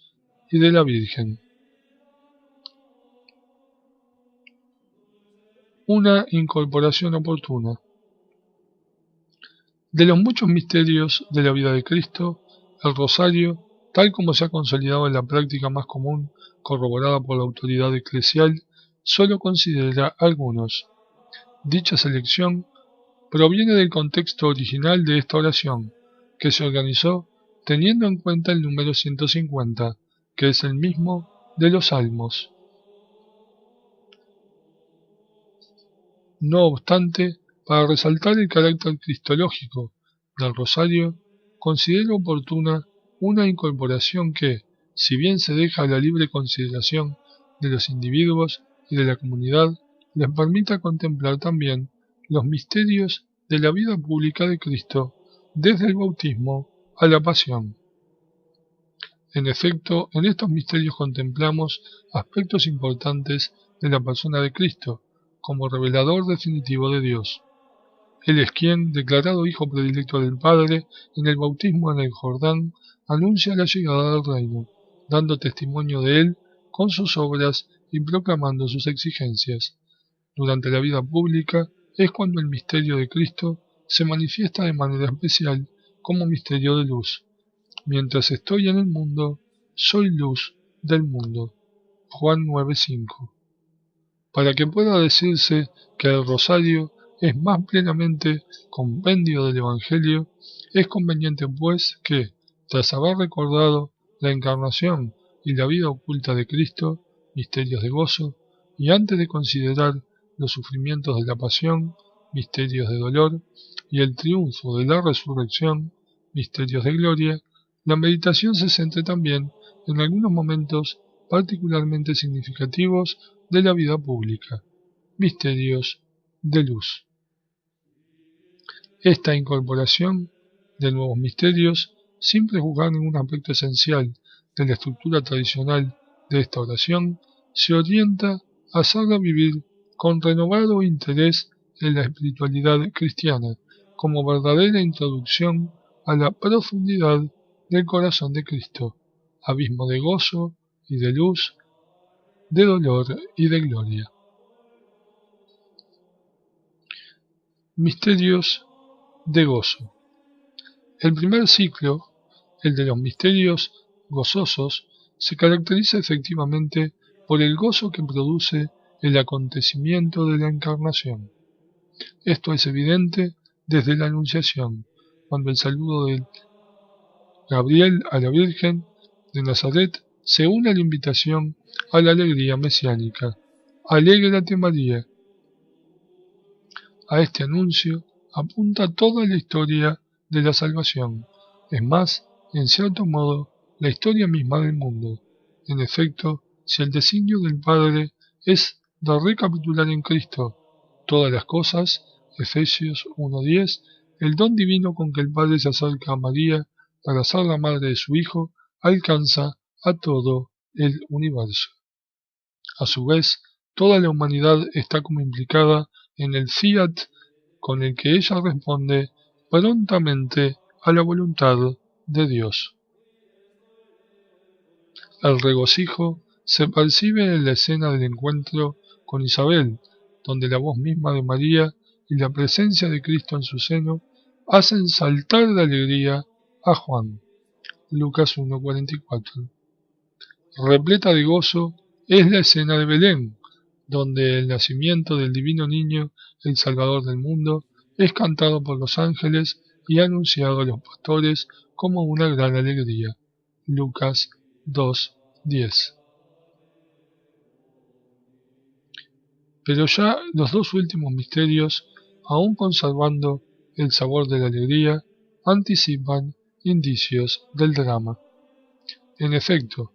y de la Virgen. Una incorporación oportuna. De los muchos misterios de la vida de Cristo, el rosario, tal como se ha consolidado en la práctica más común, corroborada por la autoridad eclesial, solo considera algunos. Dicha selección proviene del contexto original de esta oración, que se organizó teniendo en cuenta el número 150, que es el mismo de los Salmos. No obstante, para resaltar el carácter cristológico del rosario, considero oportuna una incorporación que, si bien se deja a la libre consideración de los individuos y de la comunidad, les permita contemplar también los misterios de la vida pública de Cristo, desde el bautismo a la pasión. En efecto, en estos misterios contemplamos aspectos importantes de la persona de Cristo, como revelador definitivo de Dios. Él es quien, declarado Hijo predilecto del Padre, en el bautismo en el Jordán, anuncia la llegada del reino, dando testimonio de él con sus obras y proclamando sus exigencias. Durante la vida pública es cuando el misterio de Cristo se manifiesta de manera especial como misterio de luz. Mientras estoy en el mundo, soy luz del mundo. Juan 9:5. Para que pueda decirse que el rosario es más plenamente compendio del Evangelio, es conveniente pues que, tras haber recordado la encarnación y la vida oculta de Cristo, misterios de gozo, y antes de considerar los sufrimientos de la pasión, misterios de dolor, y el triunfo de la resurrección, misterios de gloria, la meditación se centre también en algunos momentos particularmente significativos de la vida pública, misterios de luz. Esta incorporación de nuevos misterios, sin prejuzgar ningún aspecto esencial de la estructura tradicional de esta oración, se orienta a hacerla vivir con renovado interés en la espiritualidad cristiana, como verdadera introducción a la profundidad del corazón de Cristo, abismo de gozo y de luz, de dolor y de gloria. Misterios de gozo. El primer ciclo, el de los misterios gozosos, se caracteriza efectivamente por el gozo que produce el acontecimiento de la encarnación. Esto es evidente desde la Anunciación, cuando el saludo de Gabriel a la Virgen de Nazaret se une a la invitación a la alegría mesiánica. Alégrate María. A este anuncio apunta toda la historia de la salvación, es más, en cierto modo, la historia misma del mundo. En efecto, si el designio del Padre es de recapitular en Cristo todas las cosas, Efesios 1:10, el don divino con que el Padre se acerca a María para ser la madre de su Hijo, alcanza a todo el universo. A su vez, toda la humanidad está como implicada en el fiat con el que ella responde prontamente a la voluntad de Dios. El regocijo se percibe en la escena del encuentro con Isabel, donde la voz misma de María y la presencia de Cristo en su seno hacen saltar de alegría a Juan. Lucas 1:44. Repleta de gozo es la escena de Belén, donde el nacimiento del divino niño, el Salvador del mundo, es cantado por los ángeles y anunciado a los pastores como una gran alegría. Lucas 2:10. Pero ya los dos últimos misterios, aun conservando el sabor de la alegría, anticipan indicios del drama. En efecto,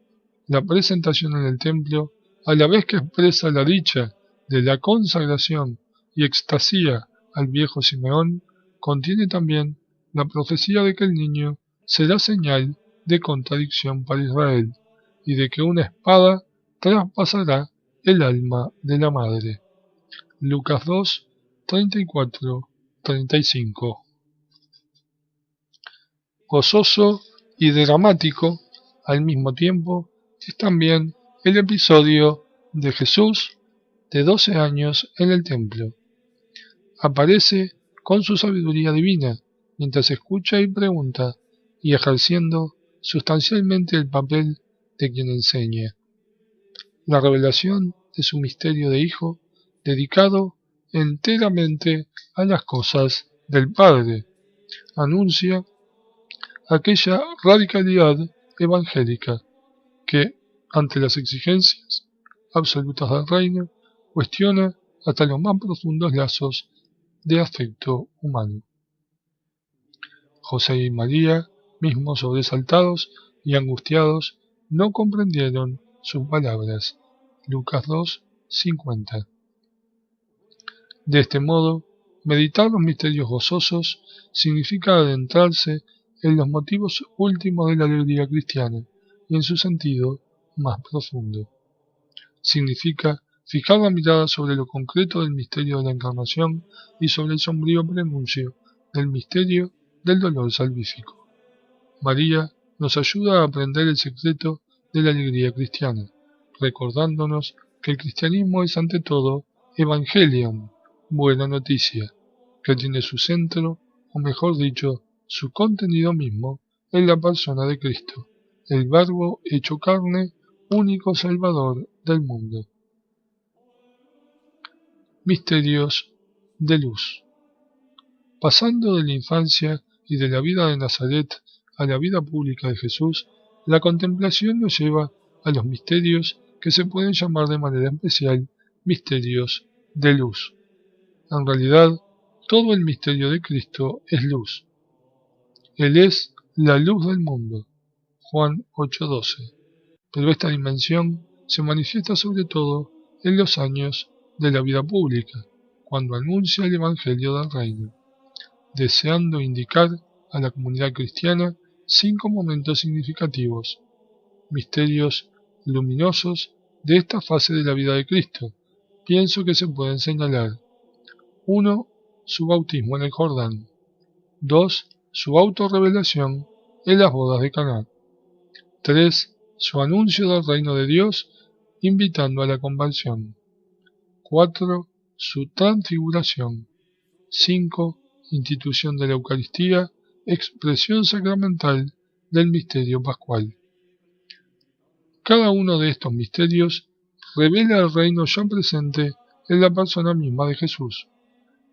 la presentación en el templo, a la vez que expresa la dicha de la consagración y extasía al viejo Simeón, contiene también la profecía de que el niño será señal de contradicción para Israel, y de que una espada traspasará el alma de la madre. Lucas 2, 34, 35. Gozoso y dramático al mismo tiempo es también el episodio de Jesús de 12 años en el templo. Aparece con su sabiduría divina mientras escucha y pregunta, y ejerciendo sustancialmente el papel de quien enseña. La revelación de su misterio de hijo, dedicado enteramente a las cosas del Padre, anuncia aquella radicalidad evangélica que, ante las exigencias absolutas del reino, cuestiona hasta los más profundos lazos de afecto humano. José y María, mismos sobresaltados y angustiados, no comprendieron sus palabras. Lucas 2, 50. De este modo, meditar los misterios gozosos significa adentrarse en los motivos últimos de la alegría cristiana y en su sentido más profundo. Significa fijar la mirada sobre lo concreto del misterio de la encarnación y sobre el sombrío prenuncio del misterio del dolor salvífico. María nos ayuda a aprender el secreto de la alegría cristiana, recordándonos que el cristianismo es ante todo evangelium, buena noticia, que tiene su centro, o mejor dicho, su contenido mismo, en la persona de Cristo, el Verbo hecho carne, único Salvador del mundo. Misterios de luz. Pasando de la infancia y de la vida de Nazaret a la vida pública de Jesús, la contemplación nos lleva a los misterios que se pueden llamar de manera especial misterios de luz. En realidad, todo el misterio de Cristo es luz. Él es la luz del mundo. Juan 8:12. Pero esta dimensión se manifiesta sobre todo en los años de la vida pública, cuando anuncia el Evangelio del Reino, deseando indicar a la comunidad cristiana 5 momentos significativos, misterios luminosos de esta fase de la vida de Cristo. Pienso que se pueden señalar: 1. Su bautismo en el Jordán. 2. Su autorrevelación en las bodas de Caná. 3. Su anuncio del reino de Dios, invitando a la conversión. 4. Su transfiguración. 5. Institución de la Eucaristía, expresión sacramental del misterio pascual. Cada uno de estos misterios revela el reino ya presente en la persona misma de Jesús.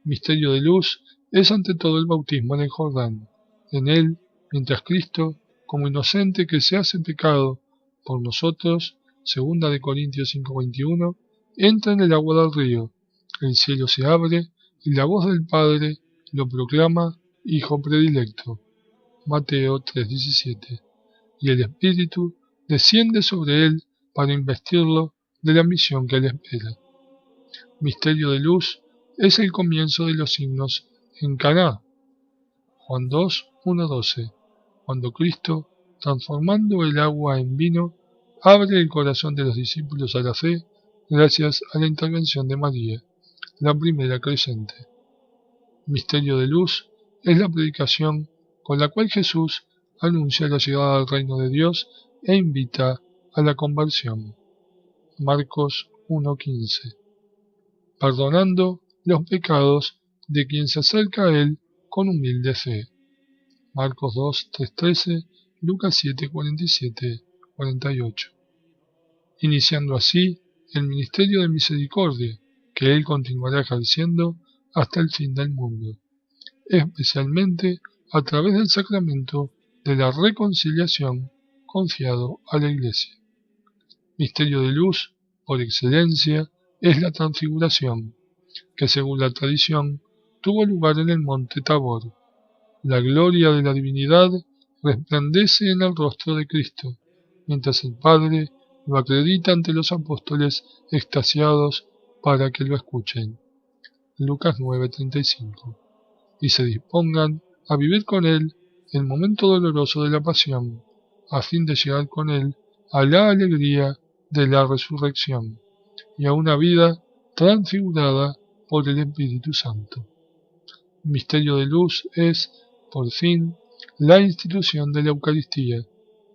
Misterio de luz es ante todo el bautismo en el Jordán. En él, mientras Cristo, como inocente que se hace pecado por nosotros, 2 Corintios 5:21, entra en el agua del río, el cielo se abre y la voz del Padre lo proclama Hijo predilecto. Mateo 3:17. Y el Espíritu desciende sobre él para investirlo de la misión que le espera. Misterio de luz es el comienzo de los signos en Caná. Juan 2, 1:12. Cuando Cristo, transformando el agua en vino, abre el corazón de los discípulos a la fe gracias a la intervención de María, la primera creyente. Misterio de luz es la predicación con la cual Jesús anuncia la llegada al reino de Dios e invita a la conversión. Marcos 1:15. Perdonando los pecados de quien se acerca a él con humilde fe. Marcos 2, 3:13, Lucas 7, 47, 48. Iniciando así el ministerio de misericordia que él continuará ejerciendo hasta el fin del mundo, especialmente a través del sacramento de la reconciliación confiado a la Iglesia. Misterio de luz, por excelencia, es la transfiguración, que según la tradición tuvo lugar en el monte Tabor. La gloria de la divinidad resplandece en el rostro de Cristo, mientras el Padre lo acredita ante los apóstoles extasiados para que lo escuchen. Lucas 9:35. Y se dispongan a vivir con él el momento doloroso de la pasión, a fin de llegar con él a la alegría de la resurrección. y a una vida transfigurada por el Espíritu Santo. Misterio de luz es, por fin, la institución de la Eucaristía,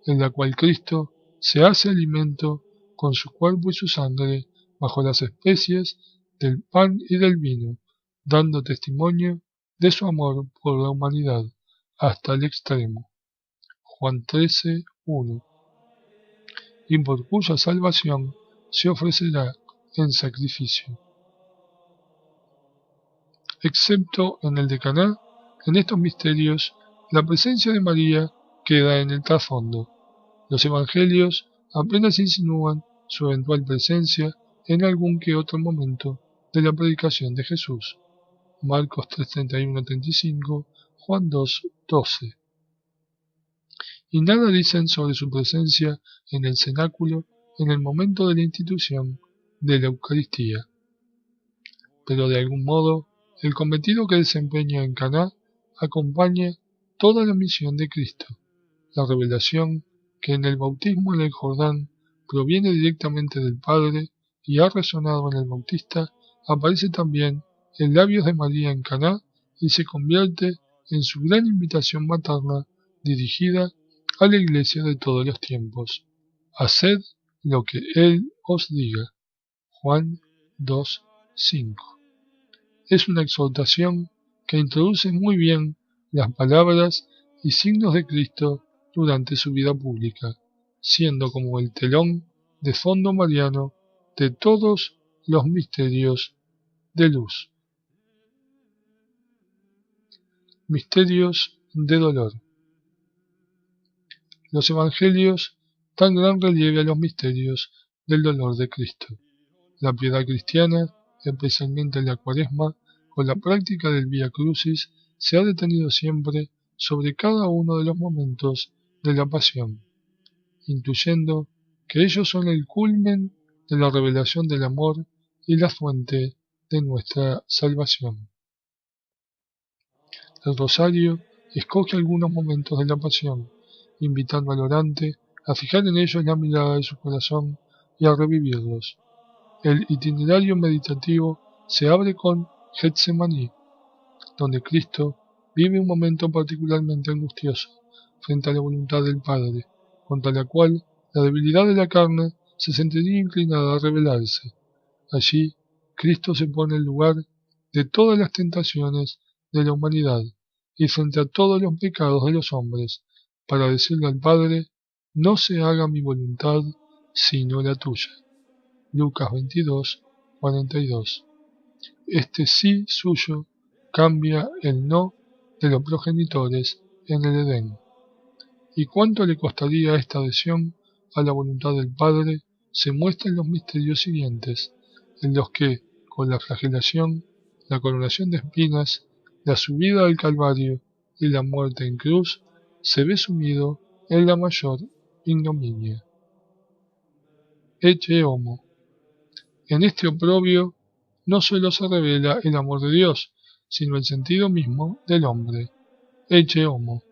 en la cual Cristo se hace alimento con su cuerpo y su sangre bajo las especies del pan y del vino, dando testimonio de su amor por la humanidad hasta el extremo. Juan 13:1. Y por cuya salvación se ofrecerá en sacrificio. Excepto en el de Caná, en estos misterios la presencia de María queda en el trasfondo. Los evangelios apenas insinúan su eventual presencia en algún que otro momento de la predicación de Jesús. Marcos 3:31-35, Juan 2:12. Y nada dicen sobre su presencia en el cenáculo en el momento de la institución de la Eucaristía. Pero de algún modo, el cometido que desempeña en Caná acompaña toda la misión de Cristo. La revelación que en el bautismo en el Jordán proviene directamente del Padre y ha resonado en el Bautista, aparece también en labios de María en Caná y se convierte en su gran invitación materna dirigida a la Iglesia de todos los tiempos. Haced lo que Él os diga. Juan 2:5. Es una exhortación que introduce muy bien las palabras y signos de Cristo durante su vida pública, siendo como el telón de fondo mariano de todos los misterios de luz. Misterios de dolor. Los evangelios dan gran relieve a los misterios del dolor de Cristo. La piedad cristiana, especialmente en la Cuaresma, con la práctica del Vía Crucis, se ha detenido siempre sobre cada uno de los momentos de la pasión, intuyendo que ellos son el culmen de la revelación del amor y la fuente de nuestra salvación. El rosario escoge algunos momentos de la pasión, invitando al orante a fijar en ellos la mirada de su corazón y a revivirlos. El itinerario meditativo se abre con Getsemaní, donde Cristo vive un momento particularmente angustioso frente a la voluntad del Padre, contra la cual la debilidad de la carne se sentiría inclinada a rebelarse. Allí, Cristo se pone en lugar de todas las tentaciones de la humanidad y frente a todos los pecados de los hombres, para decirle al Padre: no se haga mi voluntad, sino la tuya. Lucas 22:42. Este sí suyo cambia el no de los progenitores en el Edén. ¿Y cuánto le costaría esta adhesión a la voluntad del Padre? Se muestra en los misterios siguientes, en los que, con la flagelación, la coronación de espinas, la subida al Calvario y la muerte en cruz, se ve sumido en la mayor ignominia. Ecce homo. En este oprobio no solo se revela el amor de Dios, sino el sentido mismo del hombre. Ecce homo.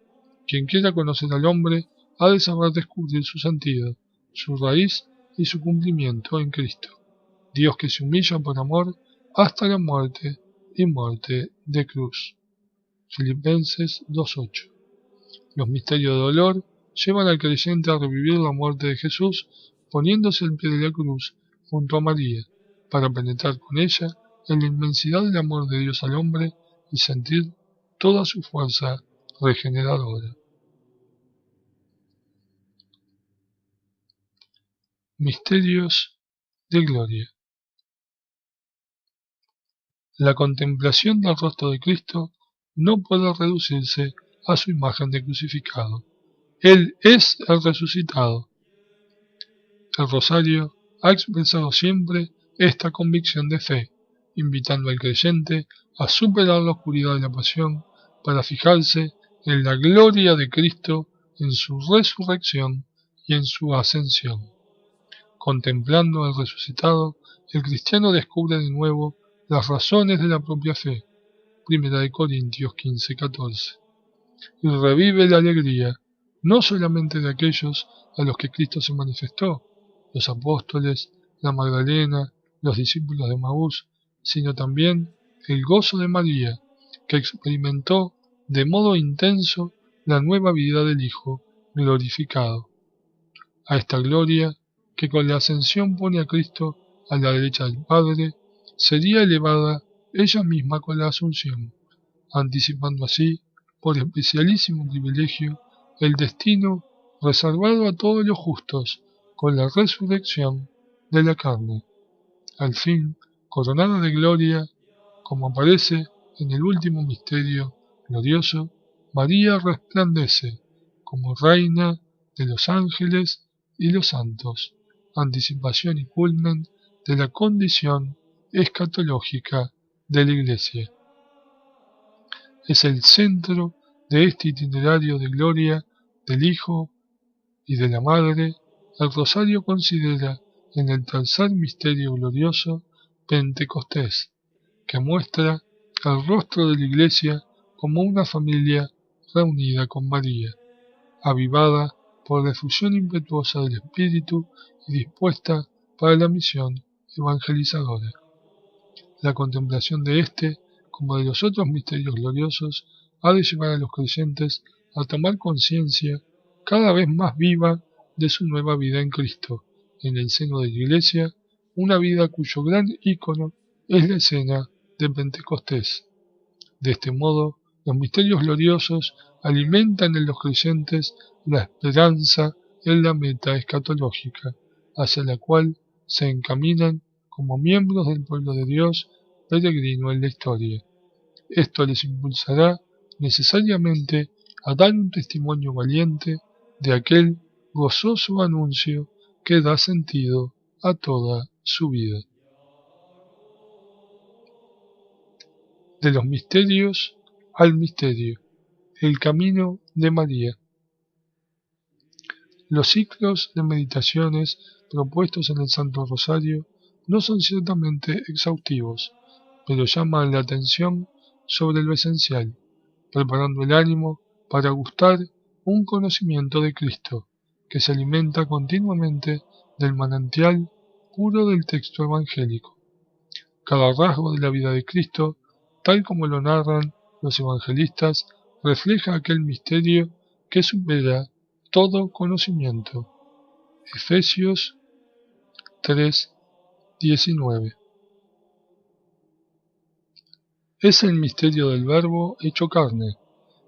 Quien quiera conocer al hombre ha de saber descubrir su sentido, su raíz y su cumplimiento en Cristo. Dios que se humilla por amor hasta la muerte y muerte de cruz. Filipenses 2:8. Los misterios de dolor llevan al creyente a revivir la muerte de Jesús poniéndose al pie de la cruz junto a María, para penetrar con ella en la inmensidad del amor de Dios al hombre y sentir toda su fuerza regeneradora. Misterios de gloria. La contemplación del rostro de Cristo no puede reducirse a su imagen de crucificado. Él es el resucitado. El rosario ha expresado siempre esta convicción de fe, invitando al creyente a superar la oscuridad de la pasión para fijarse en la gloria de Cristo, en su resurrección y en su ascensión. Contemplando al resucitado, el cristiano descubre de nuevo las razones de la propia fe, 1 Corintios 15:14, y revive la alegría, no solamente de aquellos a los que Cristo se manifestó, los apóstoles, la Magdalena, los discípulos de Maús, sino también el gozo de María, que experimentó de modo intenso la nueva vida del Hijo glorificado. A esta gloria, que con la ascensión pone a Cristo a la derecha del Padre, sería elevada ella misma con la asunción, anticipando así, por especialísimo privilegio, el destino reservado a todos los justos con la resurrección de la carne. Al fin, coronada de gloria, como aparece en el último misterio glorioso, María resplandece como reina de los ángeles y los santos, anticipación y culmen de la condición escatológica de la Iglesia. Es el centro de este itinerario de gloria del Hijo y de la Madre. El Rosario considera en el tercer misterio glorioso Pentecostés, que muestra el rostro de la Iglesia como una familia reunida con María, avivada por la efusión impetuosa del Espíritu y dispuesta para la misión evangelizadora. La contemplación de este, como de los otros misterios gloriosos, ha de llevar a los creyentes a tomar conciencia cada vez más viva de su nueva vida en Cristo, en el seno de la Iglesia, una vida cuyo gran ícono es la escena de Pentecostés. De este modo, los misterios gloriosos alimentan en los creyentes la esperanza en la meta escatológica, hacia la cual se encaminan como miembros del pueblo de Dios peregrino en la historia. Esto les impulsará necesariamente a dar un testimonio valiente de aquel gozoso anuncio que da sentido a toda su vida. De los misterios al misterio, el camino de María. Los ciclos de meditaciones propuestos en el Santo Rosario no son ciertamente exhaustivos, pero llaman la atención sobre lo esencial, preparando el ánimo para gustar un conocimiento de Cristo, que se alimenta continuamente del manantial puro del texto evangélico. Cada rasgo de la vida de Cristo, tal como lo narran los evangelistas, refleja aquel misterio que supera todo conocimiento. Efesios 3:19. Es el misterio del Verbo hecho carne,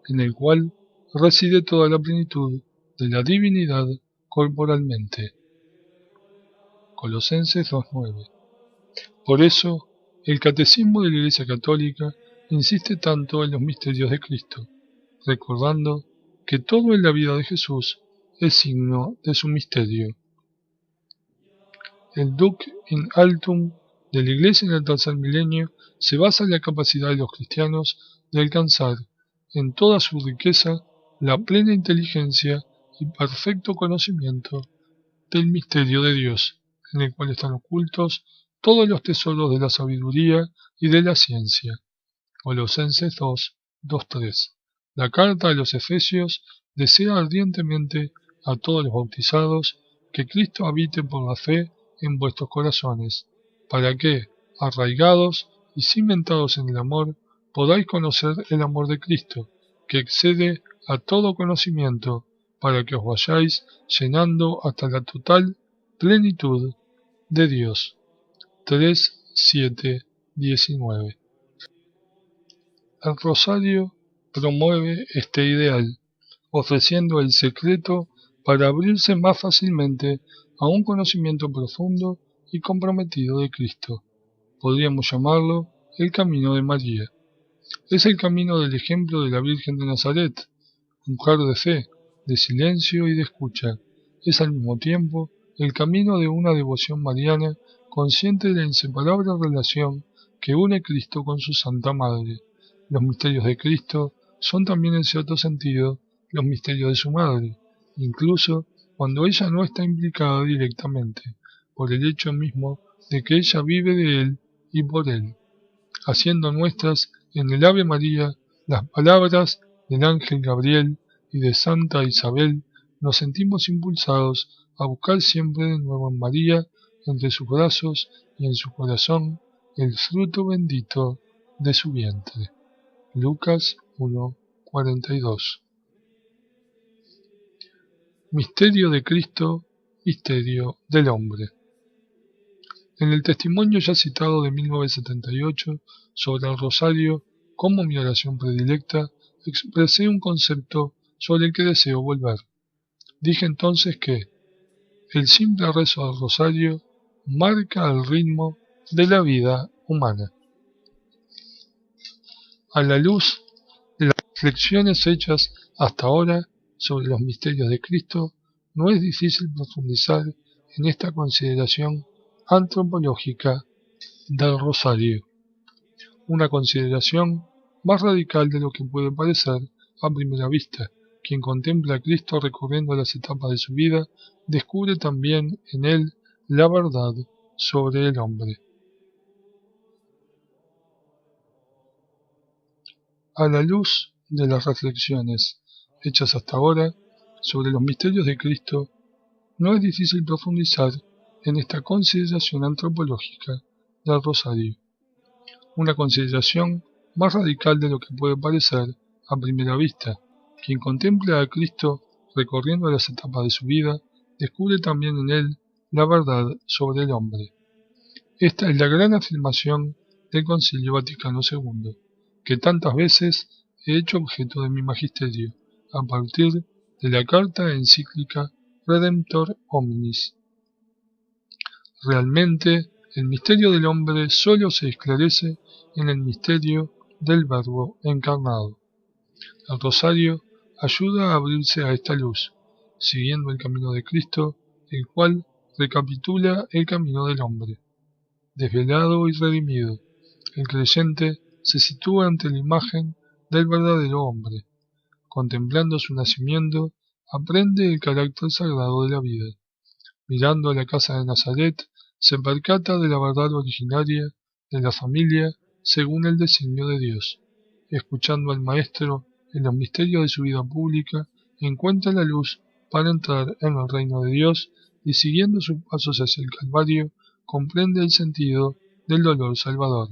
en el cual reside toda la plenitud de la divinidad corporalmente. Colosenses 2:9. Por eso, el Catecismo de la Iglesia Católica insiste tanto en los misterios de Cristo, recordando que todo en la vida de Jesús es signo de su misterio. El Duc in Altum de la Iglesia en el tercer milenio se basa en la capacidad de los cristianos de alcanzar, en toda su riqueza, la plena inteligencia y perfecto conocimiento del misterio de Dios, en el cual están ocultos todos los tesoros de la sabiduría y de la ciencia. Colosenses 2:3. La carta a los Efesios desea ardientemente a todos los bautizados que Cristo habite por la fe en vuestros corazones, para que, arraigados y cimentados en el amor, podáis conocer el amor de Cristo, que excede a todo conocimiento, para que os vayáis llenando hasta la total plenitud de Dios. 3:7-19. El Rosario promueve este ideal, ofreciendo el secreto para abrirse más fácilmente a un conocimiento profundo y comprometido de Cristo. Podríamos llamarlo el camino de María. Es el camino del ejemplo de la Virgen de Nazaret, mujer de fe, de silencio y de escucha. Es al mismo tiempo el camino de una devoción mariana consciente de la inseparable relación que une Cristo con su Santa Madre. Los misterios de Cristo son también en cierto sentido los misterios de su Madre, incluso cuando ella no está implicada directamente, por el hecho mismo de que ella vive de Él y por Él. Haciendo nuestras en el Ave María las palabras del ángel Gabriel y de Santa Isabel, nos sentimos impulsados a buscar siempre de nuevo en María, entre sus brazos, y en su corazón el fruto bendito de su vientre. Lucas 1:42. Misterio de Cristo, misterio del hombre. En el testimonio ya citado de 1978 sobre el rosario como mi oración predilecta, expresé un concepto sobre el que deseo volver. Dije entonces que el simple rezo del rosario marca el ritmo de la vida humana. A la luz de las reflexiones hechas hasta ahora sobre los misterios de Cristo, no es difícil profundizar en esta consideración antropológica del rosario, una consideración más radical de lo que puede parecer a primera vista. Quien contempla a Cristo recorriendo las etapas de su vida, descubre también en él la verdad sobre el hombre. A la luz de las reflexiones hechas hasta ahora sobre los misterios de Cristo, no es difícil profundizar en esta consideración antropológica del rosario, una consideración más radical de lo que puede parecer a primera vista. Quien contempla a Cristo recorriendo las etapas de su vida, descubre también en él la verdad sobre el hombre. Esta es la gran afirmación del Concilio Vaticano II, que tantas veces he hecho objeto de mi magisterio, a partir de la carta encíclica Redemptor Hominis. Realmente, el misterio del hombre solo se esclarece en el misterio del Verbo encarnado. El rosario ayuda a abrirse a esta luz, siguiendo el camino de Cristo, el cual recapitula el camino del hombre. Desvelado y redimido, el creyente se sitúa ante la imagen del verdadero hombre. Contemplando su nacimiento, aprende el carácter sagrado de la vida. Mirando a la casa de Nazaret, se percata de la verdad originaria de la familia según el designio de Dios. Escuchando al Maestro en los misterios de su vida pública, encuentra la luz para entrar en el reino de Dios y siguiendo sus pasos hacia el Calvario, comprende el sentido del dolor salvador.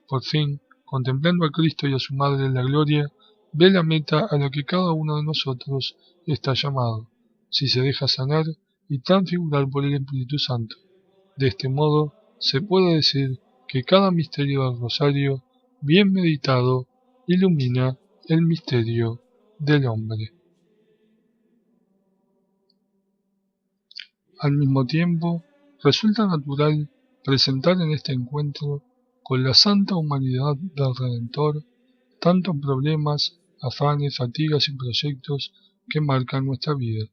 Por fin, contemplando a Cristo y a su Madre en la gloria, ve la meta a la que cada uno de nosotros está llamado, si se deja sanar y transfigurar por el Espíritu Santo. De este modo, se puede decir que cada misterio del rosario, bien meditado, ilumina el misterio del hombre. Al mismo tiempo, resulta natural presentar en este encuentro con la santa humanidad del Redentor tantos problemas, afanes, fatigas y proyectos que marcan nuestra vida.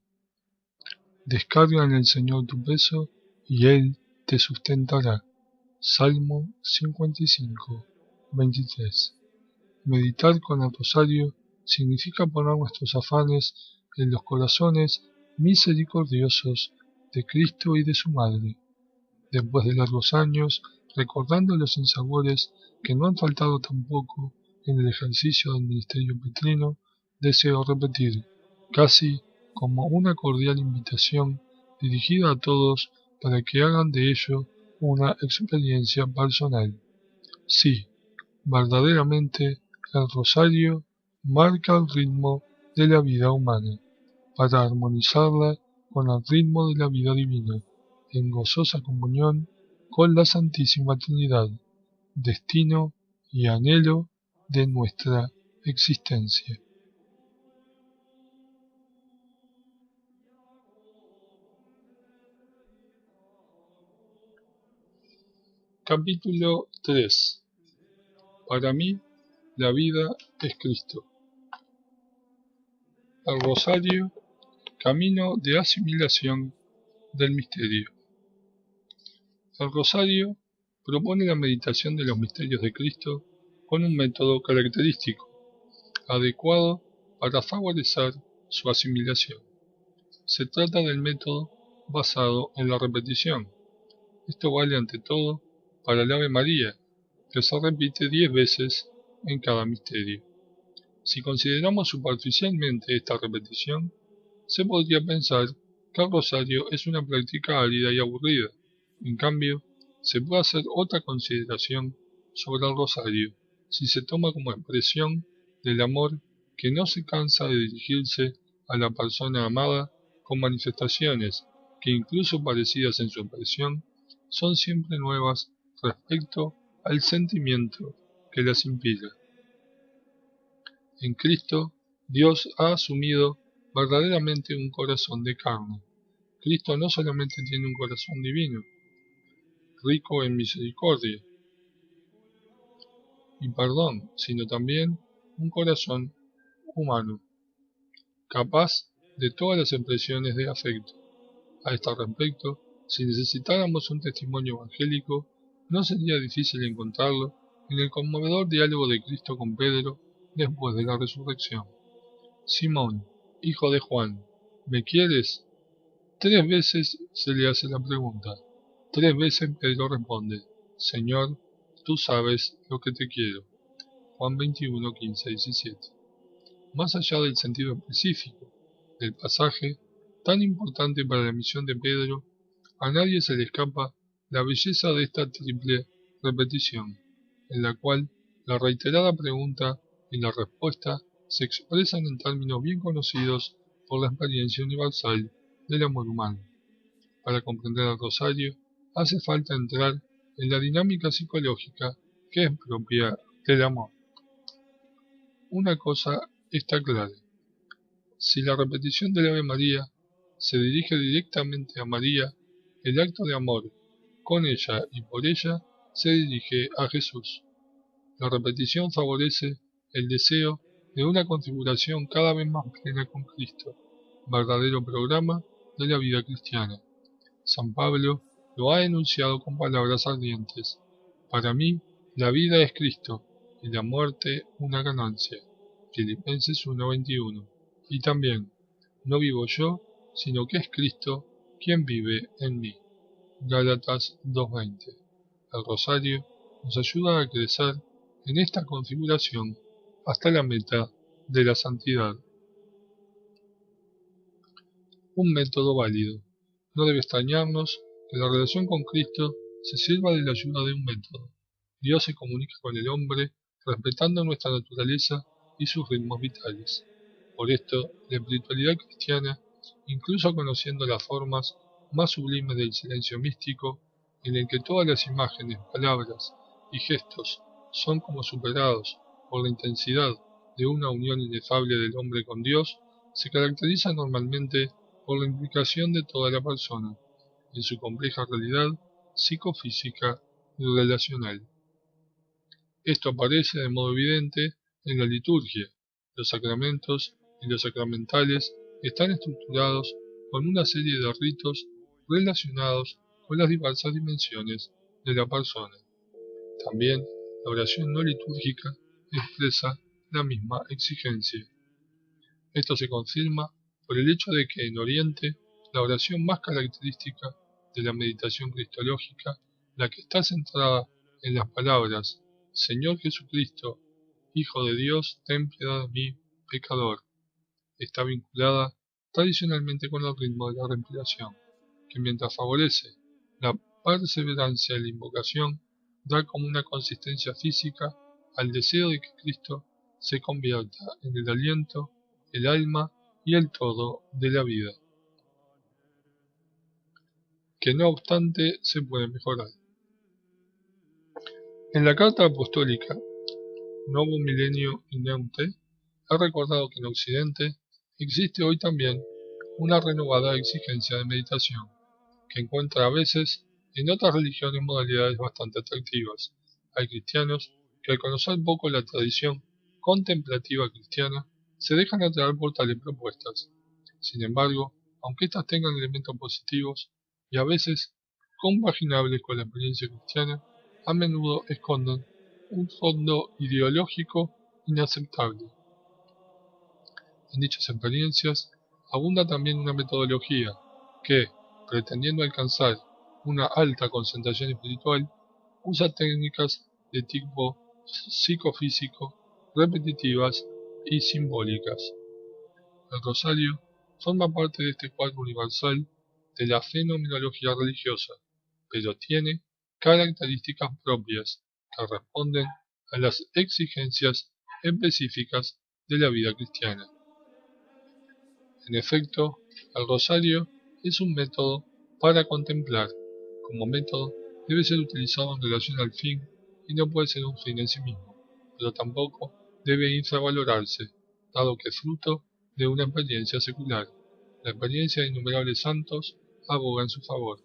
Descarga en el Señor tu peso y Él te sustentará. Salmo 55, 23. Meditar con el rosario significa poner nuestros afanes en los corazones misericordiosos de Cristo y de su Madre. Después de largos años, recordando los sinsabores que no han faltado tampoco en el ejercicio del ministerio petrino, deseo repetir, casi como una cordial invitación dirigida a todos para que hagan de ello una experiencia personal. Sí, verdaderamente el rosario marca el ritmo de la vida humana, para armonizarla con el ritmo de la vida divina, en gozosa comunión con la Santísima Trinidad, destino y anhelo de nuestra existencia. Capítulo 3. Para mí, la vida es Cristo. El rosario, camino de asimilación del misterio. El rosario propone la meditación de los misterios de Cristo con un método característico, adecuado para favorecer su asimilación. Se trata del método basado en la repetición. Esto vale ante todo para el Ave María, que se repite 10 veces en cada misterio. Si consideramos superficialmente esta repetición, se podría pensar que el rosario es una práctica árida y aburrida. En cambio, Se puede hacer otra consideración sobre el rosario, si se toma como expresión del amor que no se cansa de dirigirse a la persona amada con manifestaciones que, incluso parecidas en su expresión, son siempre nuevas respecto al sentimiento que las inspira. En Cristo, Dios ha asumido verdaderamente un corazón de carne. Cristo no solamente tiene un corazón divino, rico en misericordia y perdón, sino también un corazón humano, capaz de todas las expresiones de afecto. A este respecto, si necesitáramos un testimonio evangélico, no sería difícil encontrarlo en el conmovedor diálogo de Cristo con Pedro después de la resurrección. Simón, hijo de Juan, ¿me quieres? 3 veces se le hace la pregunta. 3 veces Pedro responde, Señor, tú sabes lo que te quiero. Juan 21, 15, 17. Más allá del sentido específico del pasaje, tan importante para la misión de Pedro, a nadie se le escapa la belleza de esta triple repetición, en la cual la reiterada pregunta y la respuesta se expresan en términos bien conocidos por la experiencia universal del amor humano. Para comprender el rosario, hace falta entrar en la dinámica psicológica que es propia del amor. Una cosa está clara. Si la repetición del Ave María se dirige directamente a María, el acto de amor con ella y por ella se dirige a Jesús. La repetición favorece el deseo de una configuración cada vez más plena con Cristo, verdadero programa de la vida cristiana. San Pablo lo ha enunciado con palabras ardientes. Para mí, la vida es Cristo y la muerte una ganancia. Filipenses 1:21. Y también, no vivo yo, sino que es Cristo quien vive en mí. Gálatas 2:20. El rosario nos ayuda a crecer en esta configuración hasta la meta de la santidad. Un método válido. No debe extrañarnos que la relación con Cristo se sirva de la ayuda de un método. Dios se comunica con el hombre respetando nuestra naturaleza y sus ritmos vitales. Por esto, la espiritualidad cristiana, incluso conociendo las formas más sublimes del silencio místico, en el que todas las imágenes, palabras y gestos son como superados por la intensidad de una unión inefable del hombre con Dios, se caracteriza normalmente por la implicación de toda la persona, en su compleja realidad psicofísica y relacional. Esto aparece de modo evidente en la liturgia. Los sacramentos y los sacramentales están estructurados con una serie de ritos relacionados con las diversas dimensiones de la persona. También la oración no litúrgica expresa la misma exigencia. Esto se confirma por el hecho de que en Oriente la oración más característica de la meditación cristológica, la que está centrada en las palabras Señor Jesucristo, Hijo de Dios, ten piedad de mí, pecador, está vinculada tradicionalmente con el ritmo de la respiración, que mientras favorece la perseverancia en la invocación, da como una consistencia física al deseo de que Cristo se convierta en el aliento, el alma y el todo de la vida, que no obstante se puede mejorar. En la carta apostólica Novum Millennio Ineunte ha recordado que en Occidente existe hoy también una renovada exigencia de meditación, que encuentra a veces en otras religiones modalidades bastante atractivas. Hay cristianos que al conocer poco la tradición contemplativa cristiana se dejan atraer por tales propuestas. Sin embargo, aunque éstas tengan elementos positivos y a veces compaginables con la experiencia cristiana, a menudo esconden un fondo ideológico inaceptable. En dichas experiencias abunda también una metodología que, pretendiendo alcanzar una alta concentración espiritual, usa técnicas de tipo psicofísico, repetitivas y simbólicas. El rosario forma parte de este cuadro universal de la fenomenología religiosa, pero tiene características propias que responden a las exigencias específicas de la vida cristiana. En efecto, el rosario es un método para contemplar. Como método, debe ser utilizado en relación al fin y no puede ser un fin en sí mismo, pero tampoco debe infravalorarse, dado que es fruto de una experiencia secular. La experiencia de innumerables santos aboga en su favor,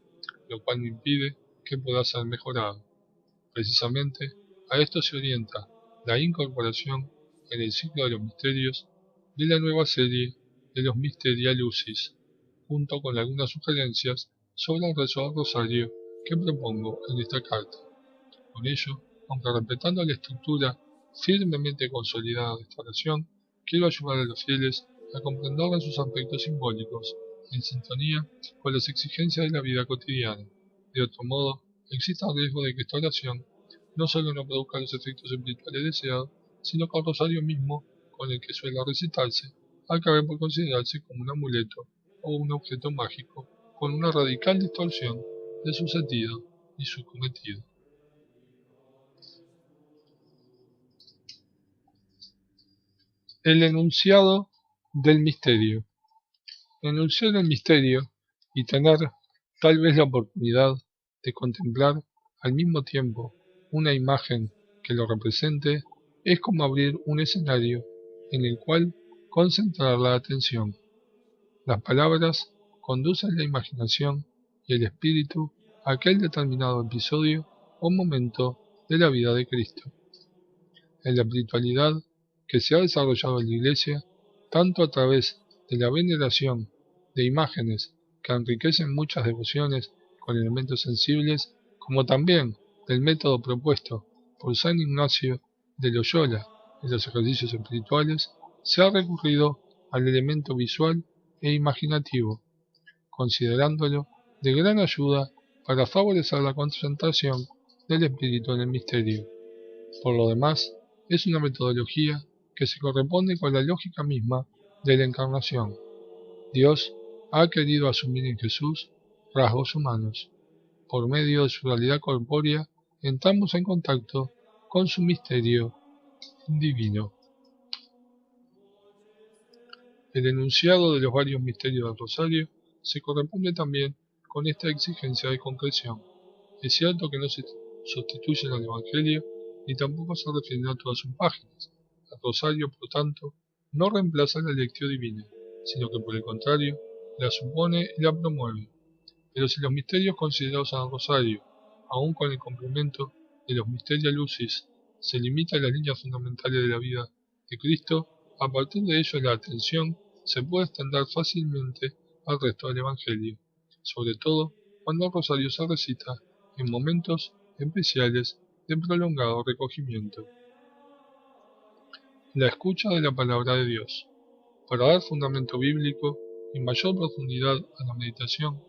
lo cual no impide que pueda ser mejorado. Precisamente a esto se orienta la incorporación en el ciclo de los misterios de la nueva serie de los Mysteria Lucis, junto con algunas sugerencias sobre el rezo del rosario que propongo en esta carta. Con ello, aunque respetando la estructura firmemente consolidada de esta oración, quiero ayudar a los fieles a comprenderla en sus aspectos simbólicos, en sintonía con las exigencias de la vida cotidiana. De otro modo, existe el riesgo de que esta oración no solo no produzca los efectos espirituales deseados, sino que el rosario mismo, con el que suele recitarse, acabe por considerarse como un amuleto o un objeto mágico, con una radical distorsión de su sentido y su cometido. El enunciado del misterio. Enunciar el misterio y tener tal vez la oportunidad de contemplar al mismo tiempo una imagen que lo represente es como abrir un escenario en el cual concentrar la atención. Las palabras conducen la imaginación y el espíritu a aquel determinado episodio o momento de la vida de Cristo. En la espiritualidad que se ha desarrollado en la Iglesia, tanto a través de la veneración de imágenes que enriquecen muchas devociones con elementos sensibles, como también del método propuesto por San Ignacio de Loyola en los ejercicios espirituales, se ha recurrido al elemento visual e imaginativo, considerándolo de gran ayuda para favorecer la concentración del espíritu en el misterio. Por lo demás, es una metodología que se corresponde con la lógica misma de la encarnación. Dios ha querido asumir en Jesús rasgos humanos. Por medio de su realidad corpórea, entramos en contacto con su misterio divino. El enunciado de los varios misterios del Rosario se corresponde también con esta exigencia de concreción. Es cierto que no se sustituyen al Evangelio ni tampoco se refieren a todas sus páginas. El Rosario, por tanto, no reemplaza la lección divina, sino que por el contrario, la supone y la promueve. Pero si los misterios considerados en el Rosario, aun con el complemento de los Mysteria Lucis, se limitan a las líneas fundamentales de la vida de Cristo, a partir de ello la atención se puede extender fácilmente al resto del Evangelio, sobre todo cuando el Rosario se recita en momentos especiales de prolongado recogimiento. La escucha de la palabra de Dios. Para dar fundamento bíblico y mayor profundidad a la meditación,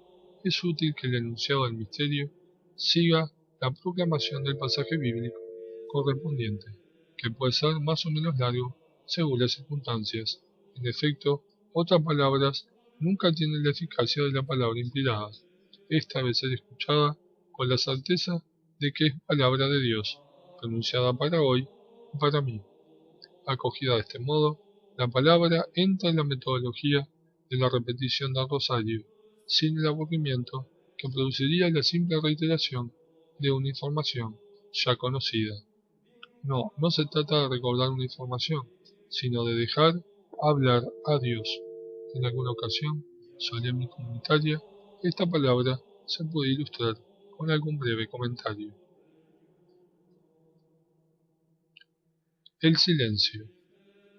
es útil que el enunciado del misterio siga la proclamación del pasaje bíblico correspondiente, que puede ser más o menos largo según las circunstancias. En efecto, otras palabras nunca tienen la eficacia de la palabra inspirada. Esta debe ser escuchada con la certeza de que es palabra de Dios, pronunciada para hoy y para mí. Acogida de este modo, la palabra entra en la metodología de la repetición del rosario, sin el aburrimiento que produciría la simple reiteración de una información ya conocida. No se trata de recordar una información, sino de dejar hablar a Dios. En alguna ocasión, solemne y comunitaria, esta palabra se puede ilustrar con algún breve comentario. El silencio.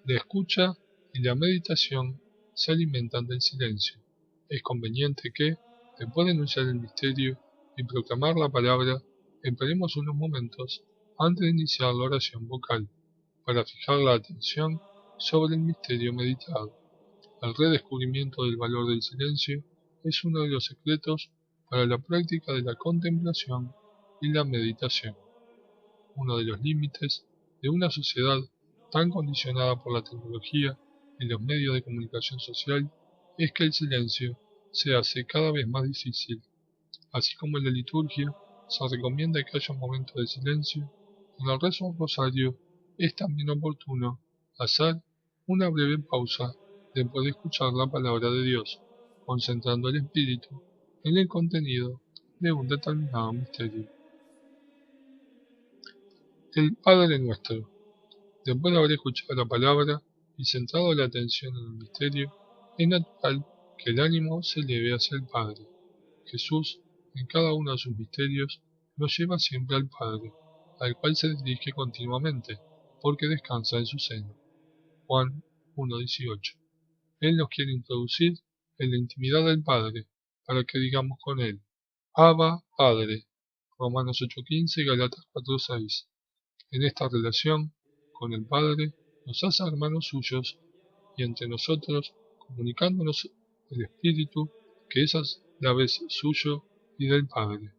La escucha y la meditación se alimentan del silencio. Es conveniente que, después de enunciar el misterio y proclamar la palabra, esperemos unos momentos antes de iniciar la oración vocal, para fijar la atención sobre el misterio meditado. El redescubrimiento del valor del silencio es uno de los secretos para la práctica de la contemplación y la meditación. Uno de los límites de una sociedad tan condicionada por la tecnología y los medios de comunicación social es que el silencio se hace cada vez más difícil. Así como en la liturgia se recomienda que haya un momento de silencio. En el rezo del rosario es también oportuno hacer una breve pausa después de escuchar la palabra de Dios, concentrando el espíritu en el contenido de un determinado misterio. El Padre Nuestro. Después de haber escuchado la palabra y centrado la atención en el misterio, es natural que el ánimo se eleve hacia el Padre. Jesús, en cada uno de sus misterios, nos lleva siempre al Padre, al cual se dirige continuamente, porque descansa en su seno. Juan 1:18. Él nos quiere introducir en la intimidad del Padre, para que digamos con Él, Abba, Padre. Romanos 8:15 y Galatas 4:6. En esta relación con el Padre nos hace hermanos suyos y entre nosotros comunicándonos el Espíritu que es a la vez suyo y del Padre.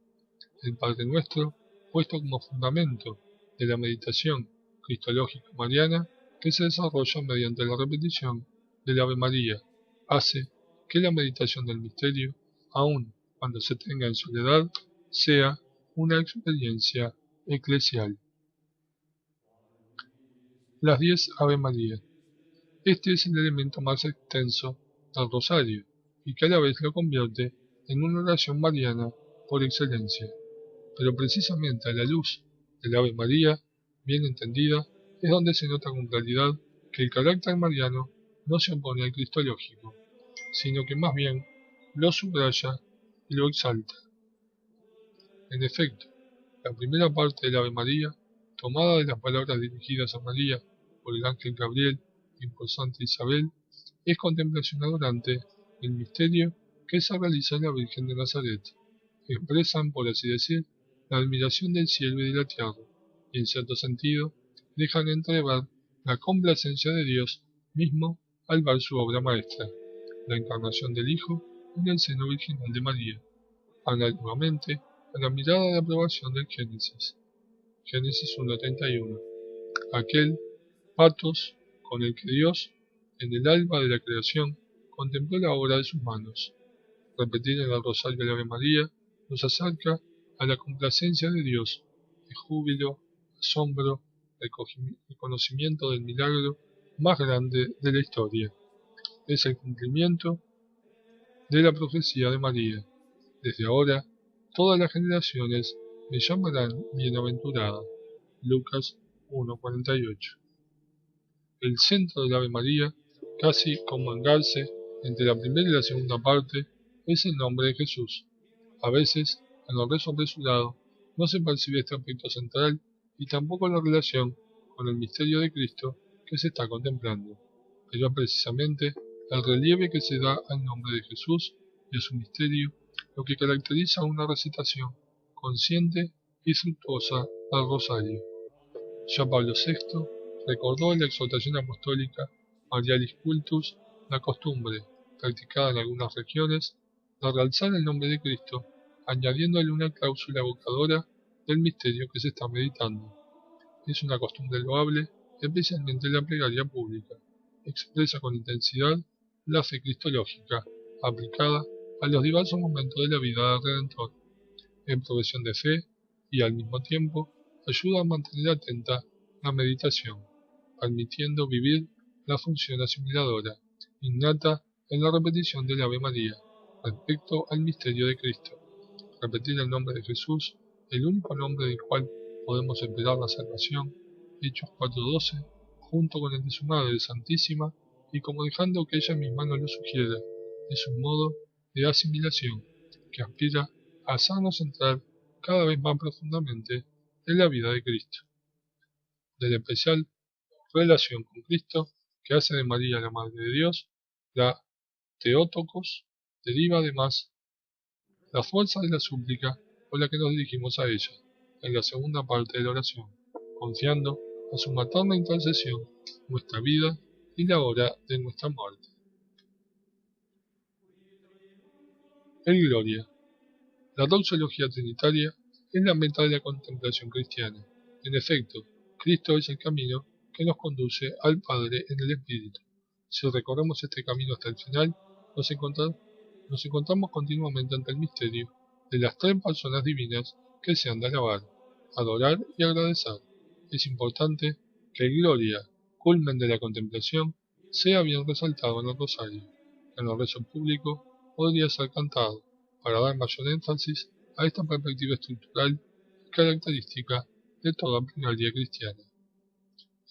El Padre Nuestro, puesto como fundamento de la meditación cristológica mariana que se desarrolla mediante la repetición del Ave María, hace que la meditación del misterio, aun cuando se tenga en soledad, sea una experiencia eclesial. Las 10 Ave María. Este es el elemento más extenso del rosario y que a la vez lo convierte en una oración mariana por excelencia. Pero precisamente a la luz del Ave María, bien entendida, es donde se nota con claridad que el carácter mariano no se opone al cristológico, sino que más bien lo subraya y lo exalta. En efecto, la primera parte del Ave María, tomada de las palabras dirigidas a María por el ángel Gabriel y por Santa Isabel, es contemplación adorante del misterio que se realiza en la Virgen de Nazaret. Expresan, por así decir, la admiración del cielo y de la tierra, y en cierto sentido dejan entrever la complacencia de Dios mismo al ver su obra maestra, la encarnación del Hijo en el seno virginal de María, análogamente a la mirada de aprobación del Génesis. Génesis 1:31. Aquel patos con el que Dios, en el alba de la creación, contempló la obra de sus manos. Repetir en el rosario de la Ave María nos acerca a la complacencia de Dios, el júbilo, asombro, el conocimiento del milagro más grande de la historia. Es el cumplimiento de la profecía de María. Desde ahora, todas las generaciones me llamarán bienaventurada. Lucas 1:48. El centro del Ave María, casi como engarce entre la primera y la segunda parte, es el nombre de Jesús. A veces, en el rezo apresurado, no se percibe este aspecto central y tampoco la relación con el misterio de Cristo que se está contemplando. Pero es precisamente el relieve que se da al nombre de Jesús y a su misterio lo que caracteriza una recitación consciente y fructuosa del rosario. Ya Pablo VI recordó en la exhortación apostólica Marialis Cultus la costumbre, practicada en algunas regiones, de realzar el nombre de Cristo, añadiéndole una cláusula evocadora del misterio que se está meditando. Es una costumbre loable, especialmente en la plegaria pública. Expresa con intensidad la fe cristológica, aplicada a los diversos momentos de la vida del Redentor, en profesión de fe y, al mismo tiempo, ayuda a mantener atenta la meditación, permitiendo vivir la función asimiladora, innata en la repetición del Ave María, respecto al misterio de Cristo. Repetir el nombre de Jesús, el único nombre del cual podemos esperar la salvación, Hechos 4:12, junto con el de su Madre Santísima, y como dejando que ella misma nos lo sugiera, es un modo de asimilación que aspira a hacernos entrar cada vez más profundamente en la vida de Cristo. De la especial relación con Cristo que hace de María la Madre de Dios, la Teótocos deriva además la fuerza de la súplica con la que nos dirigimos a ella en la segunda parte de la oración, confiando a su materna intercesión nuestra vida y la hora de nuestra muerte. El Gloria. La doxología trinitaria es la meta de la contemplación cristiana. En efecto, Cristo es el camino que nos conduce al Padre en el Espíritu. Si recorremos este camino hasta el final, nos encontramos continuamente ante el misterio de las tres personas divinas que sean de alabar, adorar y agradecer. Es importante que el gloria, culmen de la contemplación, sea bien resaltado en el rosario. En el rezo público podría ser cantado, para dar mayor énfasis a esta perspectiva estructural y característica de toda plegaria cristiana.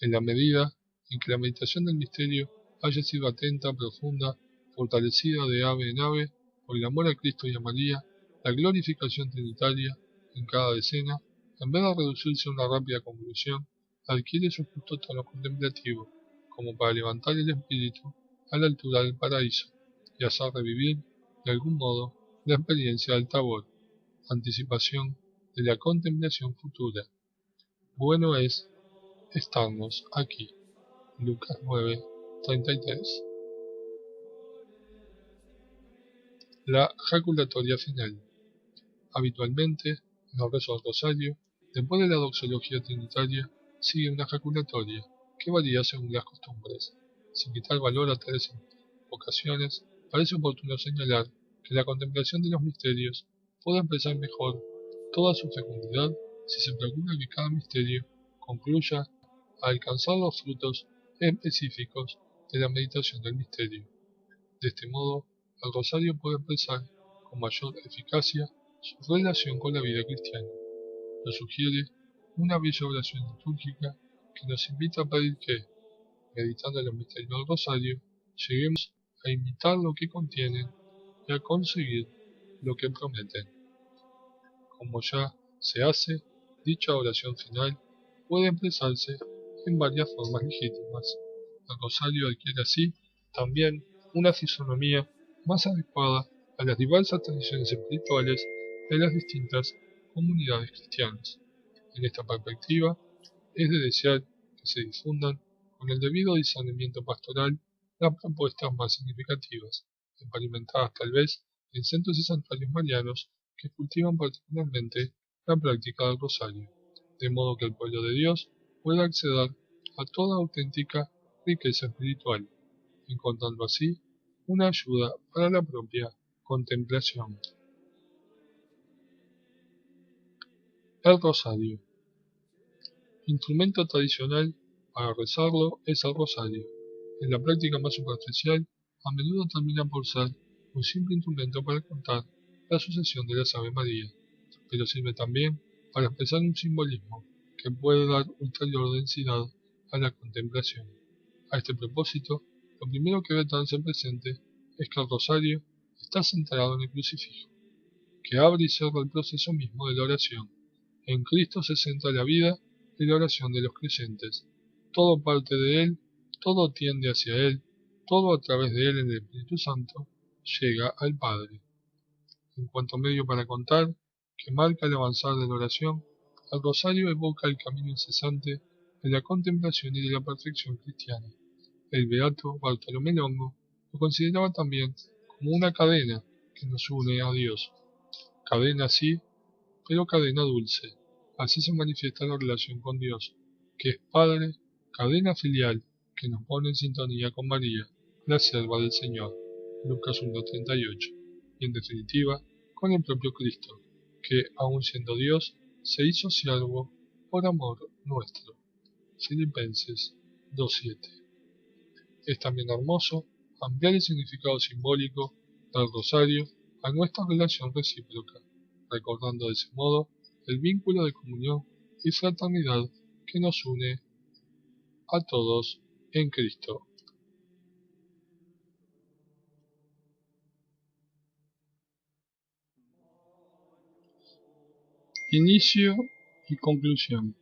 En la medida en que la meditación del misterio haya sido atenta, profunda, fortalecida de ave en ave, por el amor a Cristo y a María, la glorificación trinitaria en cada decena, en vez de reducirse a una rápida conclusión, adquiere su justo tono contemplativo, como para levantar el espíritu a la altura del paraíso y hacer revivir, de algún modo, la experiencia del Tabor, anticipación de la contemplación futura. Bueno es estarnos aquí. Lucas 9:33. La jaculatoria final. Habitualmente, en el rezo del rosario, después de la doxología trinitaria, sigue una jaculatoria, que varía según las costumbres. Sin quitar valor a tales ocasiones, parece oportuno señalar que la contemplación de los misterios puede expresar mejor toda su fecundidad si se procura que cada misterio concluya a alcanzar los frutos específicos de la meditación del misterio. De este modo, el rosario puede expresar con mayor eficacia su relación con la vida cristiana. Lo sugiere una bella oración litúrgica que nos invita a pedir que, meditando en los misterios del rosario, lleguemos a imitar lo que contienen y a conseguir lo que prometen. Como ya se hace, dicha oración final puede expresarse en varias formas legítimas. El rosario adquiere así también una fisonomía más adecuada a las diversas tradiciones espirituales de las distintas comunidades cristianas. En esta perspectiva, es de desear que se difundan con el debido discernimiento pastoral las propuestas más significativas, experimentadas tal vez en centros y santuarios marianos que cultivan particularmente la práctica del rosario, de modo que el pueblo de Dios pueda acceder a toda auténtica riqueza espiritual, encontrando así una ayuda para la propia contemplación. El rosario. Instrumento tradicional para rezarlo es el rosario. En la práctica más superficial, a menudo termina por ser un simple instrumento para contar la sucesión de las Ave María, pero sirve también para expresar un simbolismo que puede dar ulterior densidad a la contemplación. A este propósito, lo primero que debe tenerse presente es que el rosario está centrado en el crucifijo, que abre y cierra el proceso mismo de la oración. En Cristo se centra la vida y la oración de los creyentes. Todo parte de Él, todo tiende hacia Él, todo a través de Él en el Espíritu Santo llega al Padre. En cuanto a medio para contar, que marca el avanzar de la oración, el rosario evoca el camino incesante de la contemplación y de la perfección cristiana. El beato Bartolomé Longo lo consideraba también como una cadena que nos une a Dios. Cadena sí, pero cadena dulce. Así se manifiesta la relación con Dios, que es Padre, cadena filial que nos pone en sintonía con María, la sierva del Señor. Lucas 1:38. Y en definitiva, con el propio Cristo, que, aun siendo Dios, se hizo siervo por amor nuestro. Filipenses 2:7. Es también hermoso ampliar el significado simbólico del rosario a nuestra relación recíproca, recordando de ese modo el vínculo de comunión y fraternidad que nos une a todos en Cristo. Inicio y conclusión.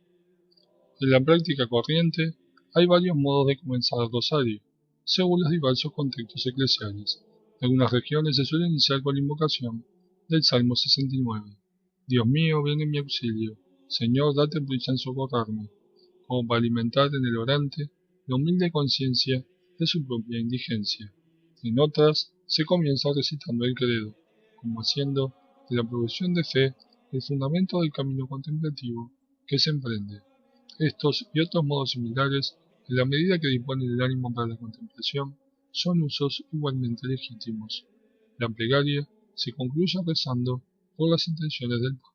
En la práctica corriente hay varios modos de comenzar el rosario, según los diversos contextos eclesiales. En algunas regiones se suele iniciar con la invocación del Salmo 69. Dios mío, ven en mi auxilio. Señor, date prisa en socorrerme, como para alimentar en el orante la humilde conciencia de su propia indigencia. En otras se comienza recitando el credo, como haciendo de la profesión de fe el fundamento del camino contemplativo que se emprende. Estos y otros modos similares, en la medida que disponen del ánimo para la contemplación, son usos igualmente legítimos. La plegaria se concluye rezando por las intenciones del Papa.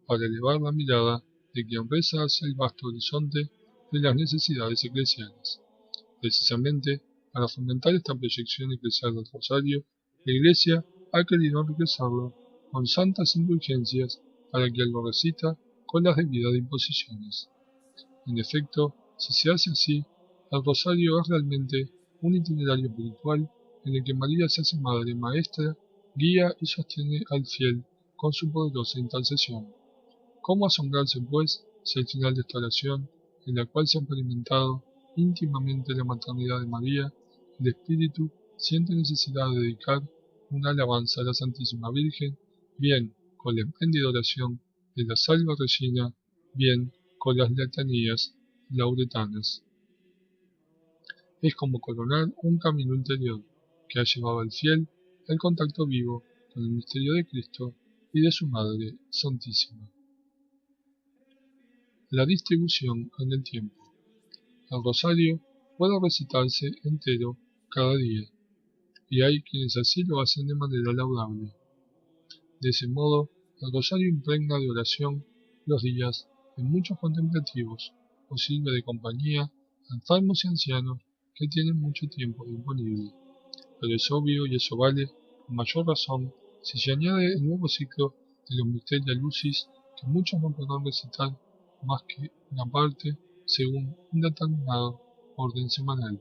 para elevar la mirada de quien reza hacia el vasto horizonte de las necesidades eclesiales. Precisamente, para fomentar esta proyección eclesial del rosario, la Iglesia ha querido enriquecerlo con santas indulgencias para quien lo recita con las debidas imposiciones. En efecto, si se hace así, el rosario es realmente un itinerario espiritual en el que María se hace madre maestra, guía y sostiene al fiel con su poderosa intercesión. ¿Cómo asombrarse, pues, si al final de esta oración, en la cual se ha experimentado íntimamente la maternidad de María, el Espíritu siente necesidad de dedicar una alabanza a la Santísima Virgen, bien con la espléndida oración de la Salve Regina, bien con las letanías lauretanas? Es como coronar un camino interior que ha llevado al fiel al contacto vivo con el misterio de Cristo y de su Madre Santísima. La distribución en el tiempo. El rosario puede recitarse entero cada día, y hay quienes así lo hacen de manera laudable. De ese modo, el rosario impregna de oración los días de muchos contemplativos, o sirve de compañía a enfermos y ancianos que tienen mucho tiempo disponible. Pero es obvio, y eso vale con mayor razón, si se añade el nuevo ciclo de los Mysteria Lucis, que muchos no podrán recitar más que una parte según un determinado orden semanal.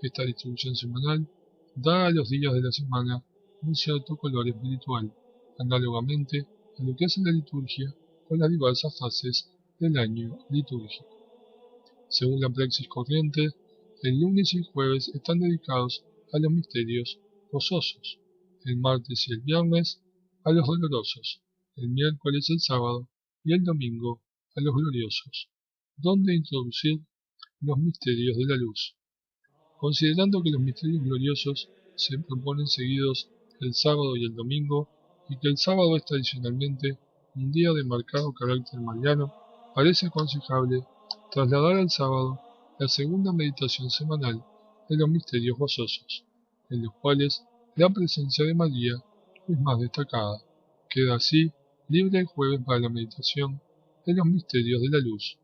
Esta distribución semanal da a los días de la semana un cierto color espiritual, análogamente a lo que hace la liturgia con las diversas fases del año litúrgico. Según la praxis corriente, el lunes y el jueves están dedicados a los misterios gozosos, el martes y el viernes a los dolorosos, el miércoles y el sábado y el domingo a los gloriosos, donde introducir los misterios de la luz. Considerando que los misterios gloriosos se proponen seguidos el sábado y el domingo, y que el sábado es tradicionalmente un día de marcado carácter mariano, parece aconsejable trasladar al sábado la segunda meditación semanal de los misterios gozosos, en los cuales la presencia de María es más destacada. Queda así libre el jueves para la meditación de los misterios de la luz.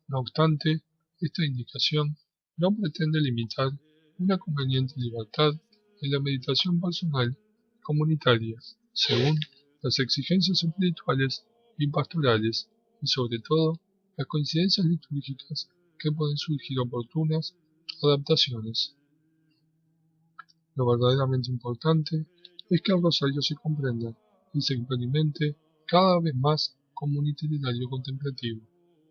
No obstante, esta indicación no pretende limitar una conveniente libertad en la meditación personal y comunitaria, según las exigencias espirituales y pastorales, y sobre todo las coincidencias litúrgicas que pueden surgir oportunas adaptaciones. Lo verdaderamente importante es que el rosario se comprenda y se experimente cada vez más como un itinerario contemplativo.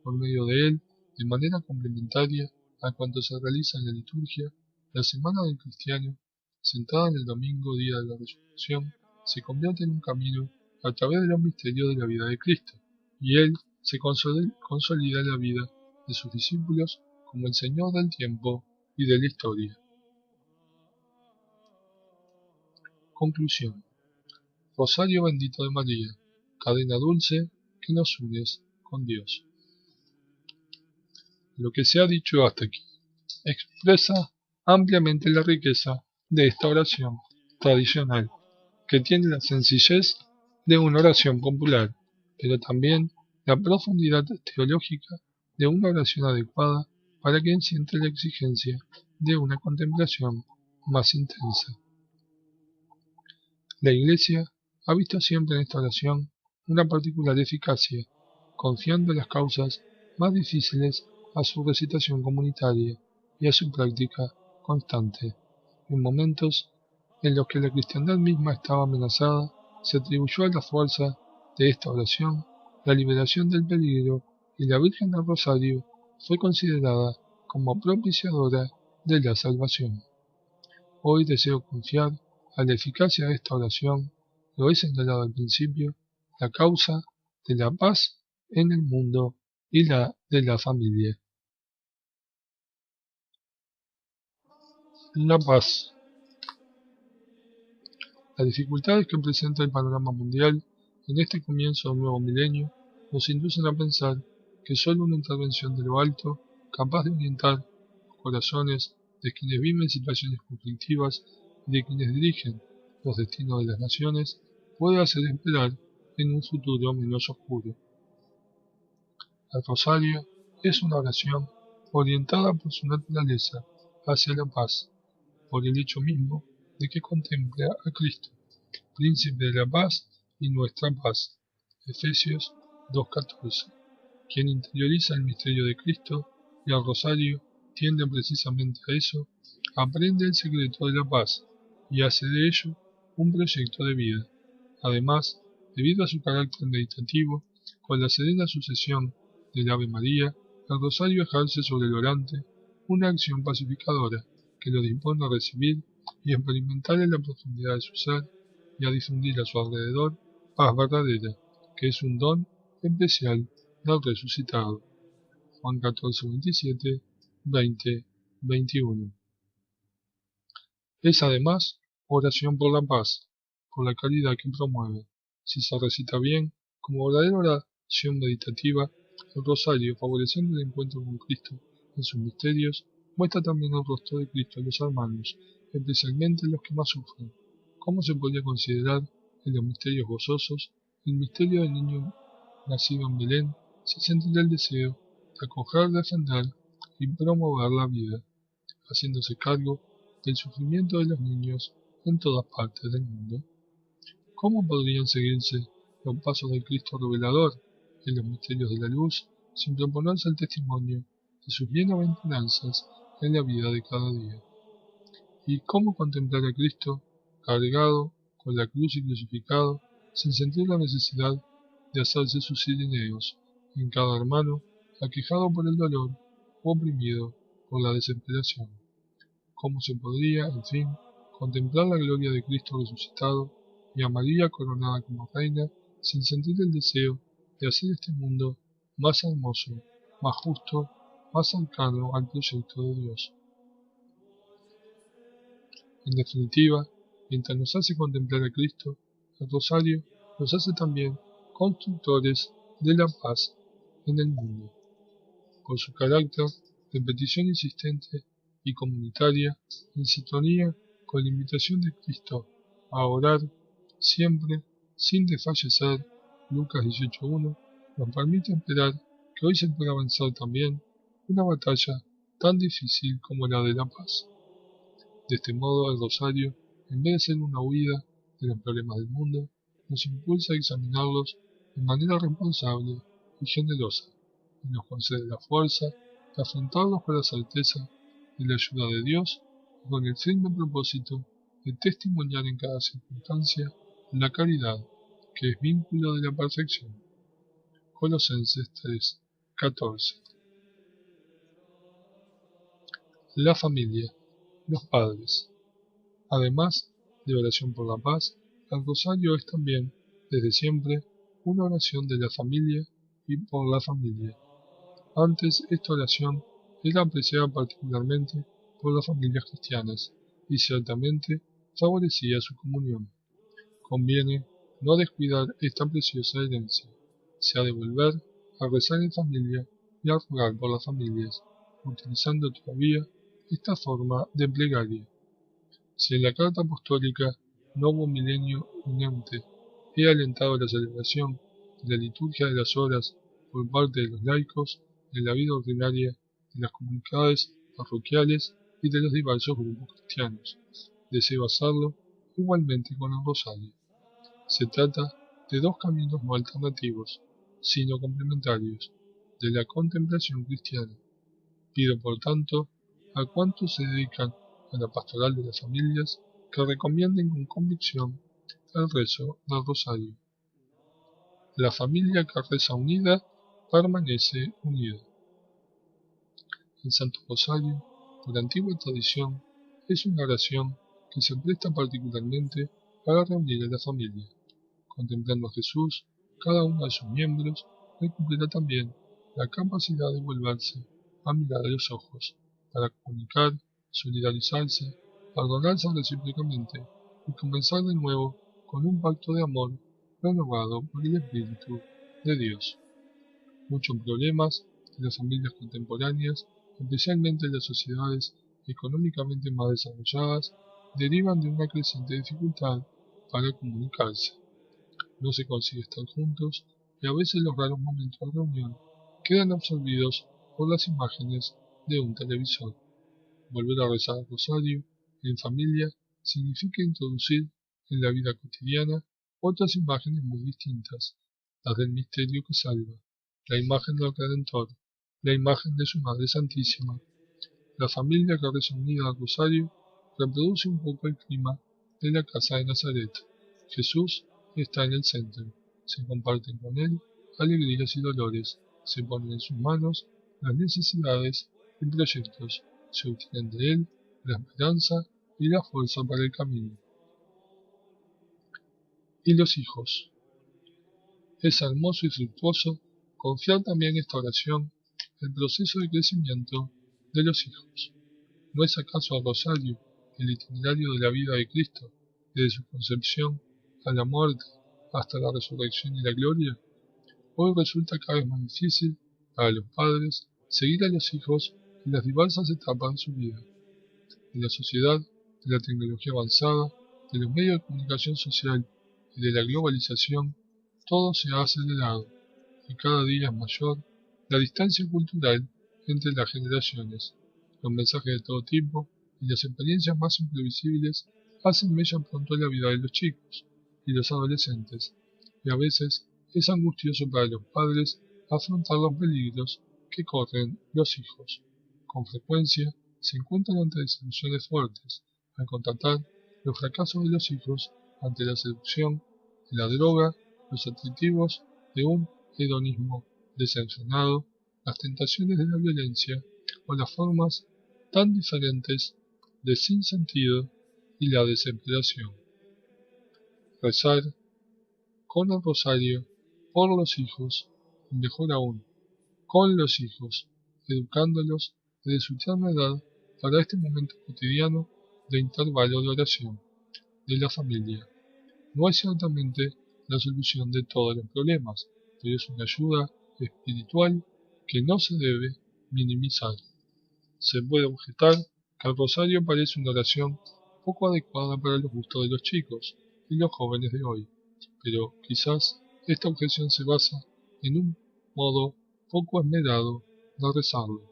Por medio de él, de manera complementaria a cuanto se realiza en la liturgia, la semana del cristiano, centrada en el domingo día de la resurrección, se convierte en un camino a través de los misterios de la vida de Cristo, y él se consolida en la vida de sus discípulos como el Señor del tiempo y de la historia. Conclusión. Rosario bendito de María, cadena dulce que nos unes con Dios. Lo que se ha dicho hasta aquí expresa ampliamente la riqueza de esta oración tradicional, que tiene la sencillez de una oración popular, pero también la profundidad teológica de una oración adecuada para quien siente la exigencia de una contemplación más intensa. La Iglesia ha visto siempre en esta oración una particular eficacia, confiando las causas más difíciles a su recitación comunitaria y a su práctica constante. En momentos en los que la cristiandad misma estaba amenazada, se atribuyó a la fuerza de esta oración la liberación del peligro, y la Virgen del Rosario fue considerada como propiciadora de la salvación. Hoy deseo confiar a la eficacia de esta oración, lo he señalado al principio, la causa de la paz en el mundo y la de la familia. La paz. Las dificultades que presenta el panorama mundial en este comienzo de un nuevo milenio nos inducen a pensar que solo una intervención de lo alto, capaz de orientar los corazones de quienes viven situaciones conflictivas y de quienes dirigen los destinos de las naciones, puede hacer esperar en un futuro menos oscuro. El rosario es una oración orientada por su naturaleza hacia la paz, por el hecho mismo de que contempla a Cristo, príncipe de la paz y nuestra paz. Efesios 2:14. Quien interioriza el misterio de Cristo y el rosario tiende precisamente a eso, aprende el secreto de la paz y hace de ello un proyecto de vida. Además, debido a su carácter meditativo, con la serena sucesión del Ave María, el rosario ejerce sobre el orante una acción pacificadora que lo dispone a recibir y experimentar en la profundidad de su ser y a difundir a su alrededor paz verdadera, que es un don especial del resucitado. Juan 14:27, 20, 21. Es además oración por la paz, por la caridad que promueve. Si se recita bien, como verdadera oración meditativa, el rosario, favoreciendo el encuentro con Cristo en sus misterios, muestra también el rostro de Cristo a los hermanos, especialmente los que más sufren. ¿Cómo se podría considerar en los misterios gozosos el misterio del niño nacido en Belén sin sentir el deseo de acoger, defender y promover la vida, haciéndose cargo del sufrimiento de los niños en todas partes del mundo? ¿Cómo podrían seguirse los pasos del Cristo revelador en los misterios de la luz sin proponerse el testimonio de sus bienaventuranzas en la vida de cada día? ¿Y cómo contemplar a Cristo cargado con la cruz y crucificado sin sentir la necesidad de hacerse sus sirineos en cada hermano aquejado por el dolor o oprimido por la desesperación? ¿Cómo se podría, en fin, contemplar la gloria de Cristo resucitado y a María coronada como reina sin sentir el deseo de hacer este mundo más hermoso, más justo, más cercano al proyecto de Dios? En definitiva, mientras nos hace contemplar a Cristo, el rosario nos hace también constructores de la paz en el mundo. Por su carácter de petición insistente y comunitaria, en sintonía con la invitación de Cristo a orar siempre sin desfallecer, Lucas 18:1, nos permite esperar que hoy se pueda avanzar también una batalla tan difícil como la de la paz. De este modo, el rosario, en vez de ser una huida de los problemas del mundo, nos impulsa a examinarlos de manera responsable y generosa, y nos concede la fuerza de afrontarlos con la certeza de la ayuda de Dios y con el firme propósito de testimoniar en cada circunstancia la caridad, que es vínculo de la perfección. Colosenses 3:14. La familia, los padres. Además de oración por la paz, el rosario es también, desde siempre, una oración de la familia y por la familia. Antes, esta oración era apreciada particularmente por las familias cristianas y ciertamente favorecía su comunión. Conviene no descuidar esta preciosa herencia. Se ha de volver a rezar en familia y a rogar por las familias, utilizando todavía esta forma de plegaria. Si en la Carta Apostólica Novo Milenio Unente he alentado la celebración de la liturgia de las horas por parte de los laicos, de la vida ordinaria, de las comunidades parroquiales y de los diversos grupos cristianos, deseo hacerlo igualmente con el rosario. Se trata de dos caminos no alternativos, sino complementarios, de la contemplación cristiana. Pido, por tanto, a cuantos se dedican a la pastoral de las familias que recomienden con convicción el rezo del rosario. La familia que reza unida permanece unida. El Santo Rosario, por antigua tradición, es una oración que se presta particularmente para reunir a la familia. Contemplando a Jesús, cada uno de sus miembros recupera también la capacidad de volverse a mirar a los ojos, para comunicar, solidarizarse, perdonarse recíprocamente y comenzar de nuevo con un pacto de amor renovado por el Espíritu de Dios. Muchos problemas de las familias contemporáneas, especialmente en las sociedades económicamente más desarrolladas, derivan de una creciente dificultad para comunicarse. no se consigue estar juntos y a veces los raros momentos de reunión quedan absorbidos por las imágenes de un televisor. Volver a rezar el rosario en familia significa introducir en la vida cotidiana otras imágenes muy distintas, las del misterio que salva, la imagen del Redentor, la imagen de su Madre Santísima. La familia que reza unida al rosario reproduce un poco el clima de la casa de Nazaret. Jesús está en el centro, se comparten con él alegrías y dolores, se ponen en sus manos las necesidades y proyectos, se obtienen de él la esperanza y la fuerza para el camino. Y los hijos. Es hermoso y fructuoso confiar también en esta oración el proceso de crecimiento de los hijos. ¿No es acaso el rosario el itinerario de la vida de Cristo, desde su concepción a la muerte hasta la resurrección y la gloria? Hoy resulta cada vez más difícil para los padres seguir a los hijos en las diversas etapas de su vida. De la sociedad, de la tecnología avanzada, de los medios de comunicación social y de la globalización, todo se ha acelerado y cada día es mayor la distancia cultural entre las generaciones. Los mensajes de todo tipo y las experiencias más imprevisibles hacen mella pronto en la vida de los chicos y los adolescentes, y a veces es angustioso para los padres afrontar los peligros que corren los hijos. Con frecuencia se encuentran ante desilusiones fuertes al constatar los fracasos de los hijos ante la seducción, la droga, los atractivos de un hedonismo desenfrenado, las tentaciones de la violencia o las formas tan diferentes de sinsentido y la desesperación. Rezar con el rosario por los hijos, y mejor aún, con los hijos, educándolos desde su tierna edad para este momento cotidiano de intervalo de oración de la familia. No es ciertamente la solución de todos los problemas, pero es una ayuda espiritual que no se debe minimizar. Se puede objetar que el rosario parece una oración poco adecuada para los gustos de los chicos y los jóvenes de hoy, pero quizás esta objeción se basa en un modo poco esmerado de rezarlo.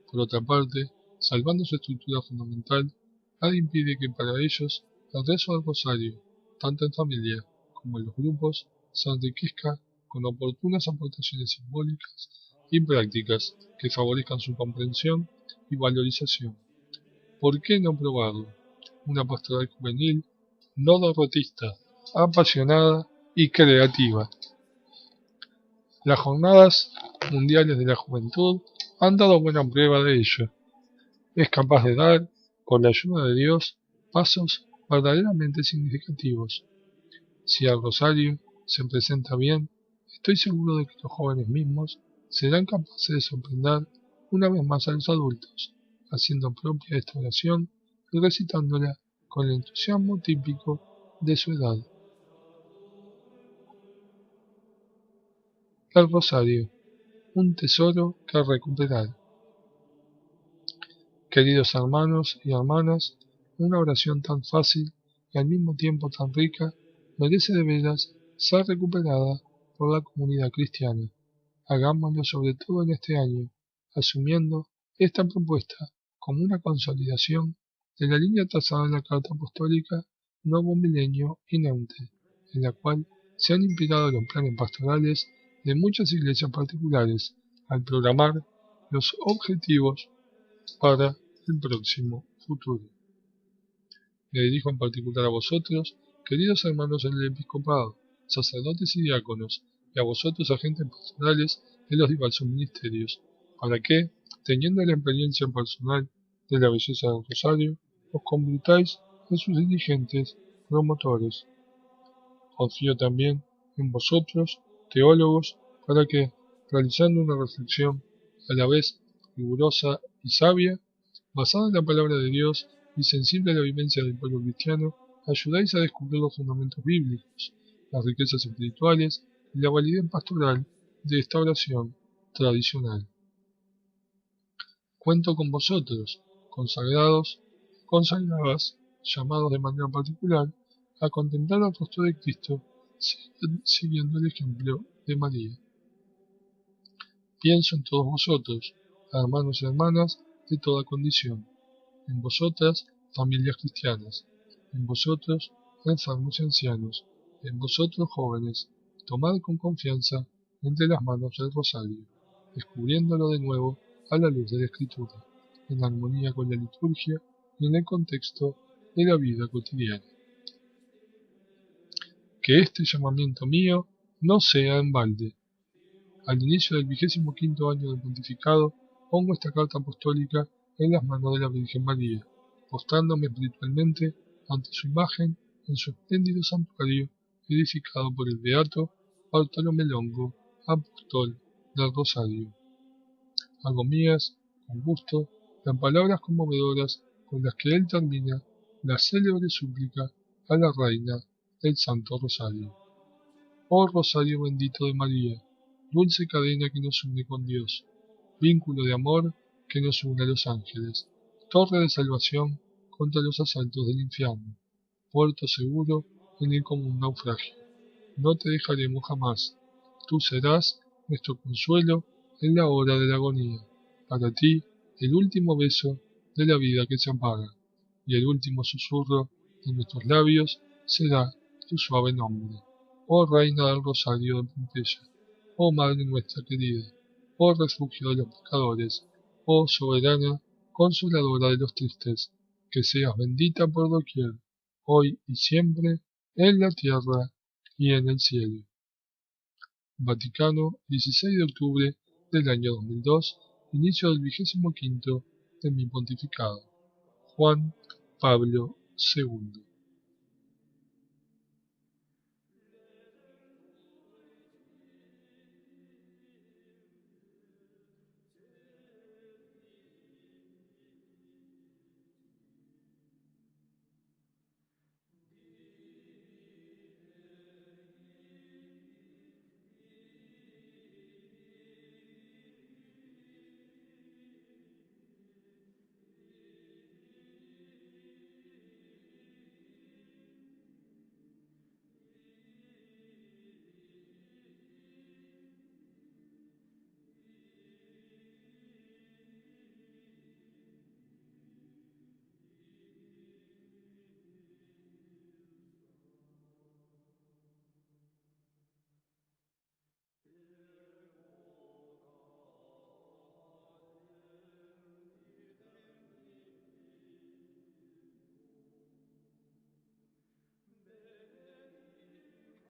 Por otra parte, salvando su estructura fundamental, nada impide que para ellos el rezo del rosario, tanto en familia como en los grupos, se enriquezca con oportunas aportaciones simbólicas y prácticas que favorezcan su comprensión y valorización. ¿Por qué no probarlo? Una pastoral juvenil no derrotista, apasionada y creativa. Las Jornadas Mundiales de la Juventud han dado buena prueba de ello. Es capaz de dar, con la ayuda de Dios, pasos verdaderamente significativos. Si el rosario se presenta bien, estoy seguro de que los jóvenes mismos serán capaces de sorprender una vez más a los adultos, haciendo propia esta oración y recitándola con el entusiasmo típico de su edad. El rosario, un tesoro que recuperar. Queridos hermanos y hermanas, una oración tan fácil y al mismo tiempo tan rica merece de veras ser recuperada por la comunidad cristiana. Hagámoslo sobre todo en este año, asumiendo esta propuesta como una consolidación de la línea trazada en la Carta Apostólica Nuevo Milenio Ineunte, en la cual se han inspirado los planes pastorales de muchas iglesias particulares al programar los objetivos para el próximo futuro. Me dirijo en particular a vosotros, queridos hermanos del episcopado, sacerdotes y diáconos, y a vosotros agentes pastorales de los diversos ministerios, para que, teniendo la experiencia personal de la belleza del rosario, os convirtáis en sus dirigentes promotores. Confío también en vosotros, teólogos, para que, realizando una reflexión a la vez rigurosa y sabia, basada en la palabra de Dios y sensible a la vivencia del pueblo cristiano, ayudáis a descubrir los fundamentos bíblicos, las riquezas espirituales y la validez pastoral de esta oración tradicional. Cuento con vosotros, consagrados, consagradas, llamados de manera particular a contemplar el rostro de Cristo siguiendo el ejemplo de María. Pienso en todos vosotros, hermanos y hermanas de toda condición, en vosotras, familias cristianas, en vosotros, enfermos y ancianos, en vosotros, jóvenes, tomad con confianza entre las manos el rosario, descubriéndolo de nuevo a la luz de la Escritura, en armonía con la liturgia y en el contexto de la vida cotidiana. Que este llamamiento mío no sea en balde. Al inicio del 25º año del pontificado, pongo esta carta apostólica en las manos de la Virgen María, postrándome espiritualmente ante su imagen en su espléndido santuario edificado por el beato Bartolomé Longo, apóstol del Rosario. Hago mías, con gusto, las palabras conmovedoras con las que él termina la célebre súplica a la Reina del Santo Rosario. Oh Rosario bendito de María, dulce cadena que nos une con Dios, vínculo de amor que nos une a los ángeles, torre de salvación contra los asaltos del infierno, puerto seguro en el común naufragio. No te dejaremos jamás, tú serás nuestro consuelo en la hora de la agonía. Para ti, el último beso de la vida que se apaga, y el último susurro de nuestros labios será tu suave nombre. Oh Reina del Rosario de Pompeya, oh Madre nuestra querida, oh refugio de los pecadores, oh soberana, consoladora de los tristes, que seas bendita por doquier, hoy y siempre, en la tierra y en el cielo. Vaticano, 16 de octubre del año 2002, inicio del 25º de mi pontificado. Juan Pablo II.